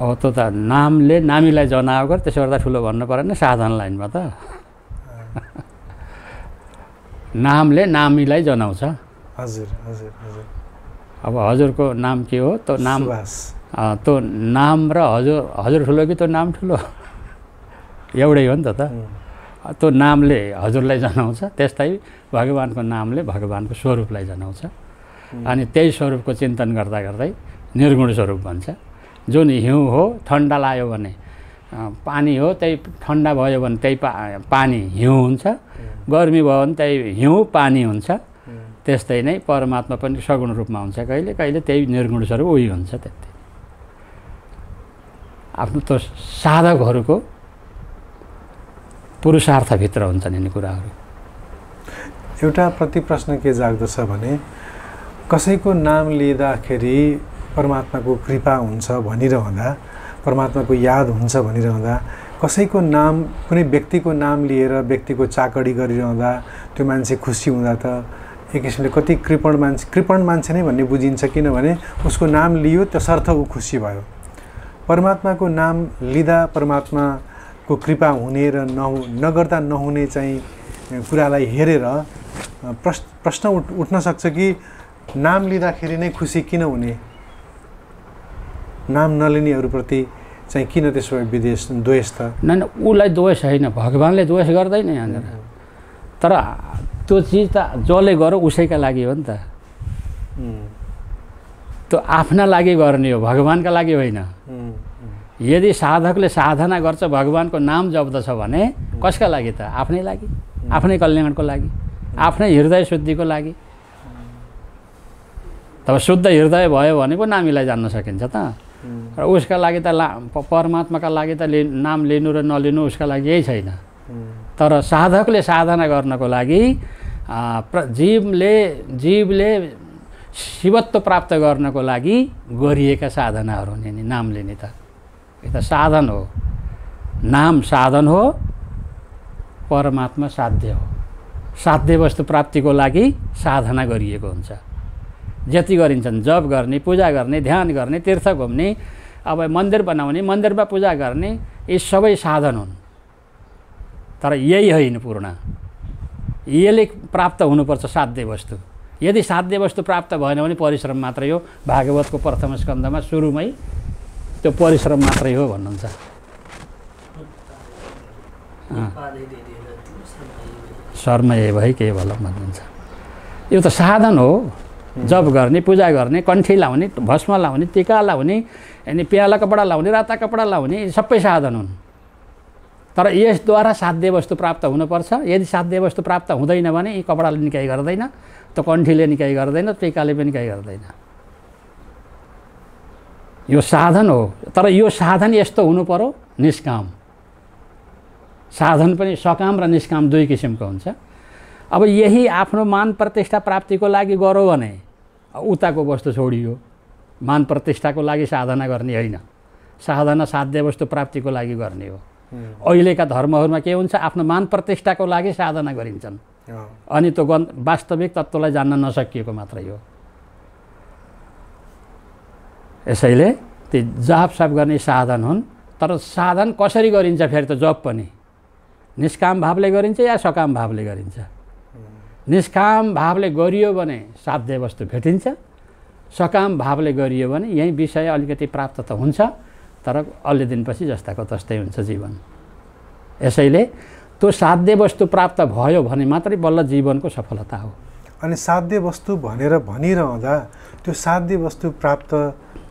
अब त्यो त नामले नामीलाई जनाएको गरे त्यसो गर्दा ठुलो भन्नु परेन साधन लाइनमा त। नामले नामीलाई जनाउँछ। हजुर हजुर हजुर। अब हजुरको नाम के हो? त्यो नाम त्यो नाम र हजुर ठुलो कि त्यो नाम ठुलो एउटै हो नि त। त्यो नामले हजुरलाई जनाउँछ। त्यस्तै भगवानको नामले भगवानको स्वरूपलाई जनाउँछ। अनि त्यही स्वरूपको चिन्तन गर्दा गर्दै निर्गुण स्वरूप भन्छ। जुन हिउँ हो ठन्डा लाग्यो भने पानी हो, त्यही ठन्डा भयो भने त्यही पानी हिउँ हुन्छ। गर्मी भयो भने त्यही हिउँ पानी हुन्छ। त्यस्तै नै परमात्मा पनि सगुण रूपमा हुन्छ। कहिले कहिले त्यही निर्गुण स्वरूप उही हुन्छ। त्यति आफ्नो त्यो साधकहरूको पुरुषार्थभित्र हुन्छन् यिनी कुराहरू। एउटा प्रति प्रश्न के जाग्दछ भने कसैको नाम लिँदाखेरि परमात्माको कृपा हुन्छ भनिरहँदा, परमात्माको याद हुन्छ भनिरहँदा, कसैको नाम कुनै व्यक्तिको नाम लिएर व्यक्तिको चाकडी गरिरहँदा त्यो मान्छे खुसी हुँदा त एक किसिमले कति कृपण मान्छे नै भन्ने बुझिन्छ। किनभने उसको नाम लियो त्यसर्थ ऊ खुसी भयो। परमात्माको नाम लिँदा परमात्माको कृपा हुने र नगर्दा नहुने चाहिँ कुरालाई हेरेर प्रश्न उठ्न सक्छ कि नाम लिँदाखेरि नै खुसी किन हुने, नाम नलिनेहरूप्रति चाहिँ किन त्यसो विदेश द्वेष त? न उसलाई द्वेष होइन, भगवान्ले द्वेष गर्दैन यहाँनिर। तर त्यो चिज त जसले गर्यो उसैका लागि हो नि त। त्यो आफ्ना लागि गर्ने हो, भगवान्का लागि होइन। यदि साधकले साधना गर्छ भगवान्को नाम जप्दछ भने कसका लागि त? आफ्नै लागि, आफ्नै कल्याणको लागि, आफ्नै हृदय शुद्धिको लागि। तब शुद्ध हृदय भयो भने पो नामीलाई जान्न सकिन्छ त। र उसका लागि त परमात्माका लागि त नाम लिनु र नलिनु उसका लागि यही छैन। तर साधकले साधना गर्नको लागि जीवले शिवत्व प्राप्त गर्नको लागि गरिएका साधनाहरू हुने नि नाम लिने त। यो त साधन हो। नाम साधन हो, परमात्मा साध्य हो। साध्य वस्तु प्राप्तिको लागि साधना गरिएको हुन्छ। जति गरिन्छन् जप गर्ने, पूजा गर्ने, ध्यान गर्ने, तीर्थ घुम्ने, अब मन्दिर बनाउने, मन्दिरमा पूजा गर्ने, यी सबै साधन हुन्। तर यही होइन पूर्ण। यसले प्राप्त हुनुपर्छ साध्य वस्तु। यदि साध्य वस्तु प्राप्त भएन भने परिश्रम मात्रै हो। भागवतको प्रथम स्कन्धमा सुरुमै त्यो परिश्रम मात्रै हो भन्नुहुन्छ। शर्म ए भई के भल भन्नुहुन्छ। यो त साधन हो। जप गर्ने, पूजा गर्ने, कण्ठी लाउने, भस्म लाउने, टिका लाउने, अनि प्याला कपडा लाउने, राता कपडा लाउने, सबै साधन हुन्। तर यसद्वारा साध्य वस्तु प्राप्त हुनुपर्छ। यदि साध्य वस्तु प्राप्त हुँदैन भने यी कपडाले निकाइ गर्दैन, त्यो कण्ठीले निकाइ गर्दैन, टिकाले पनि निकाइ गर्दैन। यो साधन हो। तर यो साधन यस्तो हुनु पर्यो निष्काम। साधन पनि सकाम र निष्काम दुई किसिमको हुन्छ। अब यही आफ्नो मान प्रतिष्ठा प्राप्तिको लागि गर्यो भने उताको वस्तु छोडियो। मान प्रतिष्ठाको लागि साधना गर्ने होइन, साधना साध्य वस्तु प्राप्तिको लागि गर्ने हो। अहिलेका धर्महरूमा के हुन्छ, आफ्नो मान प्रतिष्ठाको लागि साधना गरिन्छन् अनि त्यो वास्तविक तत्त्वलाई जान्न नसकिएको मात्रै हो। यसैले ती जापसाप गर्ने साधन हुन्। तर साधन कसरी गरिन्छ फेरि त जप पनि निष्काम भावले गरिन्छ या सकाम भावले गरिन्छ। निष्काम भावले गरियो भने साध्य वस्तु भेटिन्छ, सकाम भावले गरियो भने यही विषय अलिकति प्राप्त त हुन्छ तर अलि दिनपछि जस्ताको तस्तै हुन्छ जीवन। यसैले त्यो साध्य वस्तु प्राप्त भयो भने मात्रै बल्ल जीवनको सफलता हो। अनि साध्य वस्तु भनेर भनिरहँदा त्यो साध्य वस्तु प्राप्त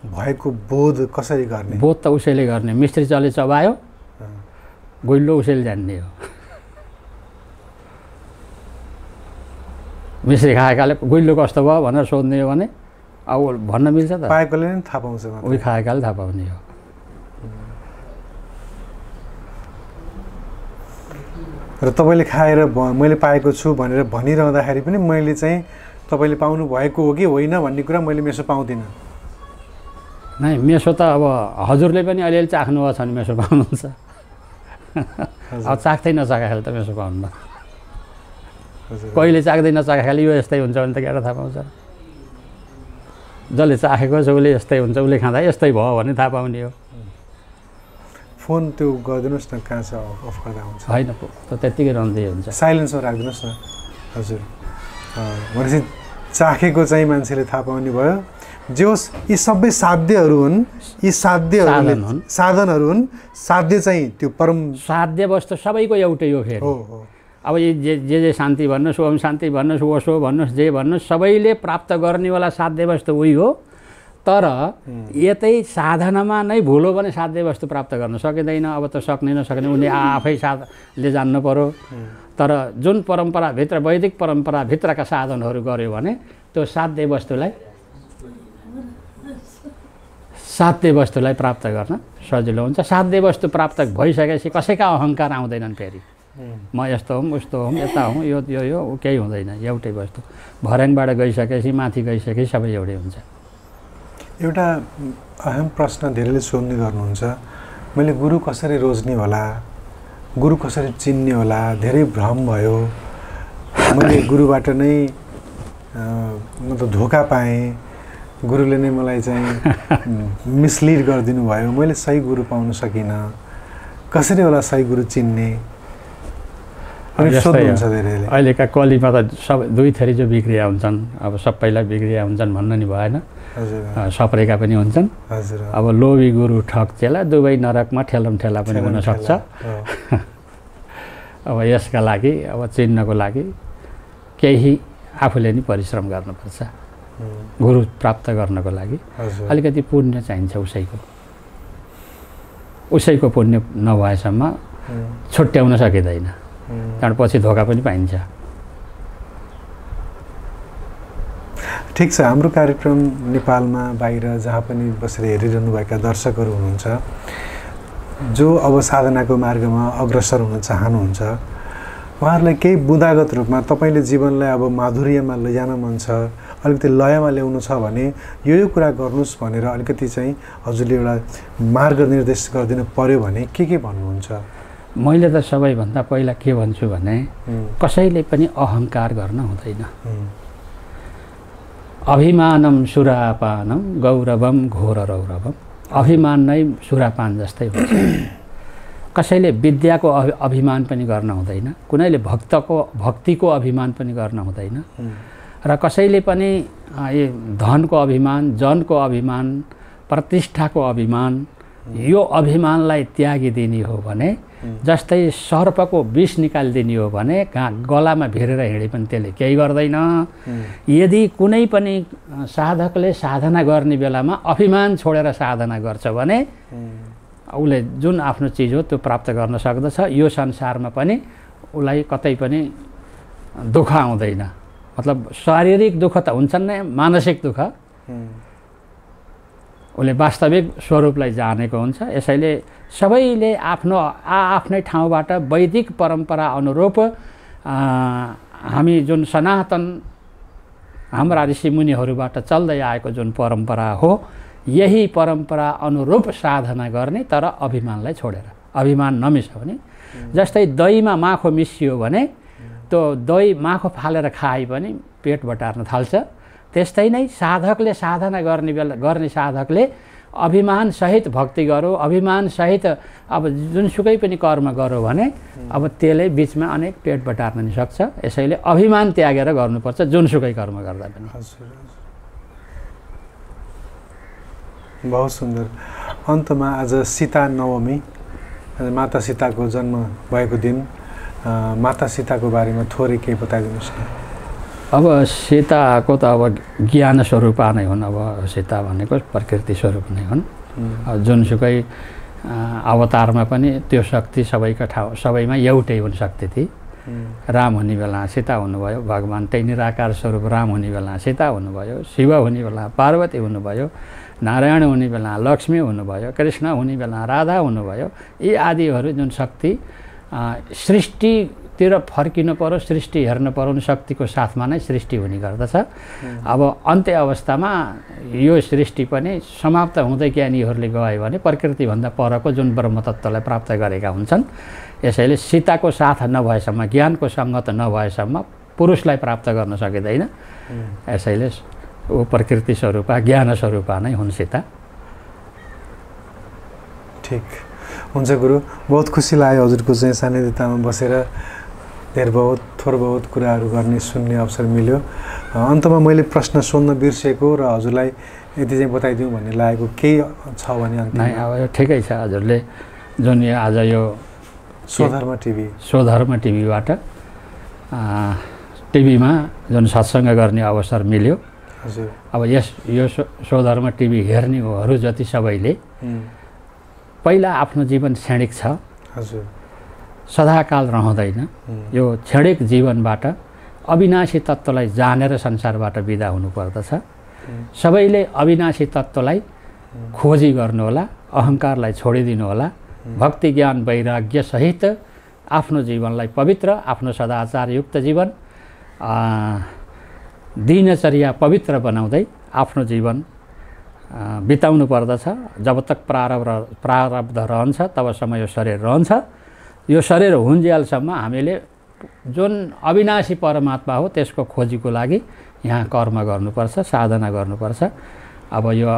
भएको बोध कसरी गर्ने? बोध त उसैले गर्ने। मिस्त्री चले चबायो, गोइलो उसैले जान्ने हो। मिस्त्री खाएकाले गोइलो कस्तो भयो भनेर सोध्ने हो भने अब भन्न मिल्छ त? पाएकोले नै थाहा पाउँछ, उही खाएकाले थाहा पाउने हो। र तपाईँले खाएर मैले पाएको छु भनेर भनिरहँदाखेरि पनि मैले चाहिँ तपाईँले पाउनु भएको हो कि होइन भन्ने कुरा मैले मेसो पाउँदिनँ। नै मेसो त अब हजुरले पनि अलिअलि चाख्नुभएको छ भने मेसो पाउनुहुन्छ। अब चाख्दै नचाखेर त मेसो पाउन्न। कहिले चाख्दै नचाखेर यो यस्तै हुन्छ भने त क्या थाहा पाउँछ? जसले चाखेको छ उसले यस्तै हुन्छ, उसले खाँदा यस्तै भयो भने थाहा पाउने हो। फोन त्यो गरिदिनुहोस् न, कहाँ छ अफ गर्दा हुन्छ? होइन त त्यत्तिकै रहँदै हुन्छ, साइलेन्समा राखिदिनुहोस् न। हजुर, भनेपछि चाखेको चाहिँ मान्छेले थाहा पाउने भयो। जे होस्, यी सबै साध्यहरू हुन्, यी साधनहरू हुन्। साध्य चाहिँ त्यो परम साध्य वस्तु सबैको एउटै हो फेरि। अब ये जे शान्ति भन्नुहोस्, ओम शान्ति भन्नुहोस्, ओसो भन्नुहोस्, जे भन्नुहोस्, सबैले प्राप्त गर्नेवाला साध्य वस्तु उही हो। तर यतै साधनामा नै भुल हो भने साध्य वस्तु प्राप्त गर्न सकिँदैन। अब त सक्ने नसक्ने उनी आफै साधले जान्नु पर्यो। तर जुन परम्पराभित्र, वैदिक परम्पराभित्रका साधनहरू गर्यो भने त्यो साध्य वस्तुलाई प्राप्त गर्न सजिलो हुन्छ। साध्य वस्तु प्राप्त भइसकेपछि कसैका अहङ्कार आउँदैनन् फेरि। म यस्तो हुँ, उस्तो हुँ, यता हुँ, यो केही हुँदैन। एउटै वस्तु भर्याङबाट गइसकेपछि, माथि गइसकेपछि सबै एउटै हुन्छ। एउटा अहम प्रश्न धेरैले सोध्ने गर्नुहुन्छ, मैले गुरु कसरी रोज्ने होला, गुरु कसरी चिन्ने होला? धेरै भ्रम भयो। मैले गुरुबाट नै मतलब धोका पाएँ, गुरुले नै मलाई चाहिँ मिसलिड गरिदिनु भयो, मैले सही गुरु पाउन सकिनँ। कसरी होला सही गुरु चिन्ने? अहिलेका कलीमा त सब दुई थरी जो बिग्रिया हुन्छन्। अब सबैलाई बिग्रिया हुन्छन् भन्न नि भएन, सप्रेका पनि हुन्छन्। अब लोभी गुरु ठग चेला दुवै नरकमा ठेलमठेला पनि हुनसक्छ। अब यसका लागि, अब चिन्नको लागि केही आफूले नि परिश्रम गर्नुपर्छ। गुरु प्राप्त गर्नको लागि अलिकति पुण्य चाहिन्छ। उसैको पुण्य नभएसम्म छुट्याउन सकिँदैन, कारण पछि धोका पनि पाइन्छ। ठिक छ, हाम्रो कार्यक्रम नेपालमा बाहिर जहाँ पनि बसेर हेरिरहनुभएका दर्शकहरू हुनुहुन्छ जो अब साधनाको मार्गमा अग्रसर हुन चाहनुहुन्छ, उहाँहरूलाई केही बुँदागत रूपमा तपाईँले जीवनलाई अब माधुर्यमा लैजान मन छ, अलिकति लयमा ल्याउनु छ भने यो कुरा गर्नुहोस् भनेर अलिकति चाहिँ हजुरले एउटा मार्ग निर्देश गरिदिनु पर्यो भने के भन्नुहुन्छ? मैले त सबैभन्दा पहिला के भन्छु भने कसैले पनि अहङ्कार गर्न हुँदैन। अभिमानम सुरापानम गौरवम घोर रौरवम। अभिमान नै सुरापान जस्तै हुन्छ। कसैले विद्याको अभिमान पनि गर्न हुँदैन, कुनैले भक्तिको अभिमान पनि गर्न हुँदैन, र कसैले पनि धनको अभिमान, जनको अभिमान, प्रतिष्ठाको अभिमान, यो अभिमानलाई त्यागिदिने हो भने जस्तै सर्पको विष निकालिदिने हो भने गलामा भिरेर हिँडे पनि त्यसले केही गर्दैन। यदि कुनै पनि साधकले साधना गर्ने बेलामा अभिमान छोडेर साधना गर्छ भने उसले जुन आफ्नो चिज हो त्यो प्राप्त गर्न सक्दछ। यो संसारमा पनि उसलाई कतै पनि दुःख आउँदैन। मतलब शारीरिक दुःख त हुन्छन् नै, मानसिक दुःख उसले वास्तविक स्वरूपलाई जानेको हुन्छ। यसैले सबैले आफ्नो आफ्नै ठाउँबाट वैदिक परम्परा अनुरूप हामी जुन सनातन हाम्रा ऋषिमुनिहरूबाट चल्दै आएको जुन परम्परा हो, यही परम्परा अनुरूप साधना गर्ने, तर अभिमानलाई छोडेर। अभिमान नमिस भने जस्तै दहीमा माखो मिसियो भने त्यो दही माखो फालेर खाए पनि पेट बटार्न थाल्छ। त्यस्तै नै साधकले साधना गर्ने साधकले अभिमान सहित भक्ति गरो, अभिमान सहित अब जुनसुकै पनि कर्म गरो भने अब त्यसले बिचमा अनेक पेट बटार्न नि सक्छ। यसैले अभिमान त्यागेर गर्नुपर्छ जुनसुकै कर्म गर्दा पनि। बहुत सुन्दर। अन्तमा आज सीता नवमी, माता सीताको जन्म भएको दिन, माता सीताको बारेमा थोरै केही बताइदिनुहोस् न। अब सीताको त अब ज्ञान स्वरूप नै हुन्। अब सीता भनेको प्रकृति स्वरूप नै हुन्। जुनसुकै अवतारमा पनि त्यो शक्ति सबैका ठाउँ सबैमा एउटै हुन् शक्ति थिए। राम हुने बेला सीता हुनुभयो, भगवान त्यही निराकार स्वरूप राम हुने बेला सीता हुनुभयो, शिव हुने बेला पार्वती हुनुभयो, नारायण हुने बेला लक्ष्मी हुनुभयो, कृष्ण हुने बेला राधा हुनुभयो। यी आदिहरू जुन शक्ति सृष्टितिर फर्किनु पर्यो, सृष्टि हेर्नु पर्यो, शक्तिको साथमा नै सृष्टि हुने गर्दछ। अब अन्त्य अवस्थामा यो सृष्टि पनि समाप्त हुँदै ज्ञानीहरूले गयो भने प्रकृतिभन्दा परको जुन ब्रह्मतत्त्वलाई प्राप्त गरेका हुन्छन्। यसैले सीताको साथ नभएसम्म, ज्ञानको सङ्गत नभएसम्म पुरुषलाई प्राप्त गर्न सकिँदैन। यसैले ऊ प्रकृति स्वरूपा ज्ञान स्वरूपा नै हुन् सीता। ठिक हुन्छ गुरु, बहुत खुसी लाग्यो हजुरको चाहिँ सान्निध्यतामा बसेर धेर बहुत थोर बहुत कुराहरू गर्ने सुन्ने अवसर मिल्यो। अन्तमा मैले प्रश्न सोध्न बिर्सेको र हजुरलाई यति चाहिँ बताइदिउँ भन्ने लागेको केही छ भने अन्त? नै, अब यो ठिकै छ। हजुरले जुन यो आज यो स्वधर्म टिभीबाट टिभीमा जुन सत्सङ्ग गर्ने अवसर मिल्यो, अब यो स्वधर्म टिभी हेर्नेहरू जति सबैले पहिला आफ्नो जीवन क्षणिक छ, सदाकाल रहँदैन। यो क्षणिक जीवनबाट अविनाशी तत्त्वलाई जानेर संसारबाट बिदा हुनुपर्दछ। सबैले अविनाशी तत्त्वलाई खोजी गर्नुहोला, अहङ्कारलाई छोडिदिनु होला, भक्ति ज्ञान वैराग्य सहित आफ्नो जीवनलाई पवित्र, आफ्नो सदाचारयुक्त जीवन, दिनचर्या पवित्र बनाउँदै आफ्नो जीवन बिताउनु पर्दछ। जब तक प्रारब्ध रहन्छ तबसम्म यो शरीर रहन्छ। यो शरीर हुन्जेलसम्म हामीले जुन अविनाशी परमात्मा हो त्यसको खोजीको लागि यहाँ कर्म गर्नुपर्छ, साधना गर्नुपर्छ। अब यो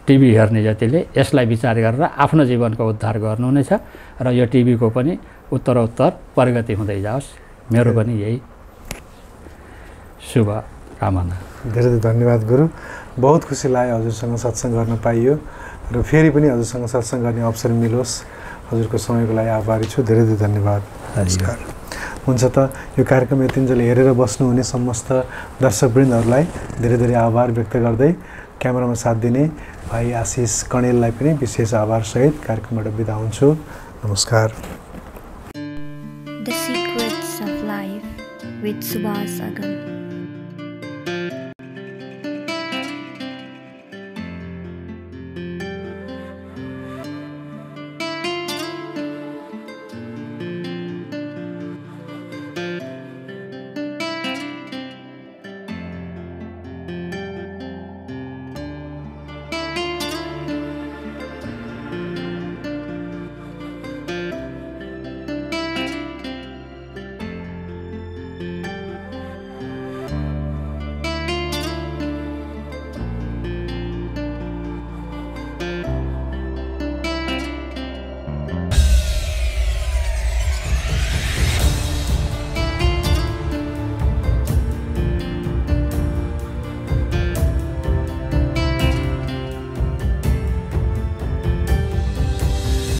टिभी हेर्ने जतिले यसलाई विचार गरेर आफ्नो जीवनको उद्धार गर्नुहुनेछ र यो टिभीको पनि उत्तरोत्तर प्रगति हुँदै जाओस्, मेरो पनि यही शुभ कामना। धेरै धेरै धन्यवाद गुरु, बहुत खुसी लाग्यो हजुरसँग सत्सङ्ग गर्न पाइयो र फेरि पनि हजुरसँग सत्सङ्ग गर्ने अवसर मिलोस्। हजुरको समयको लागि आभारी छु, धेरै धेरै धन्यवाद। नमस्कार। हुन्छ त यो कार्यक्रम यतिन्जेल हेरेर बस्नुहुने समस्त दर्शकवृन्दहरूलाई धेरै धेरै आभार व्यक्त गर्दै क्यामेरामा साथ दिने भाइ आशिष कणेललाई पनि विशेष आभारसहित कार्यक्रमबाट बिदा हुन्छु। नमस्कार। The Secrets of Life with Subhas Agam.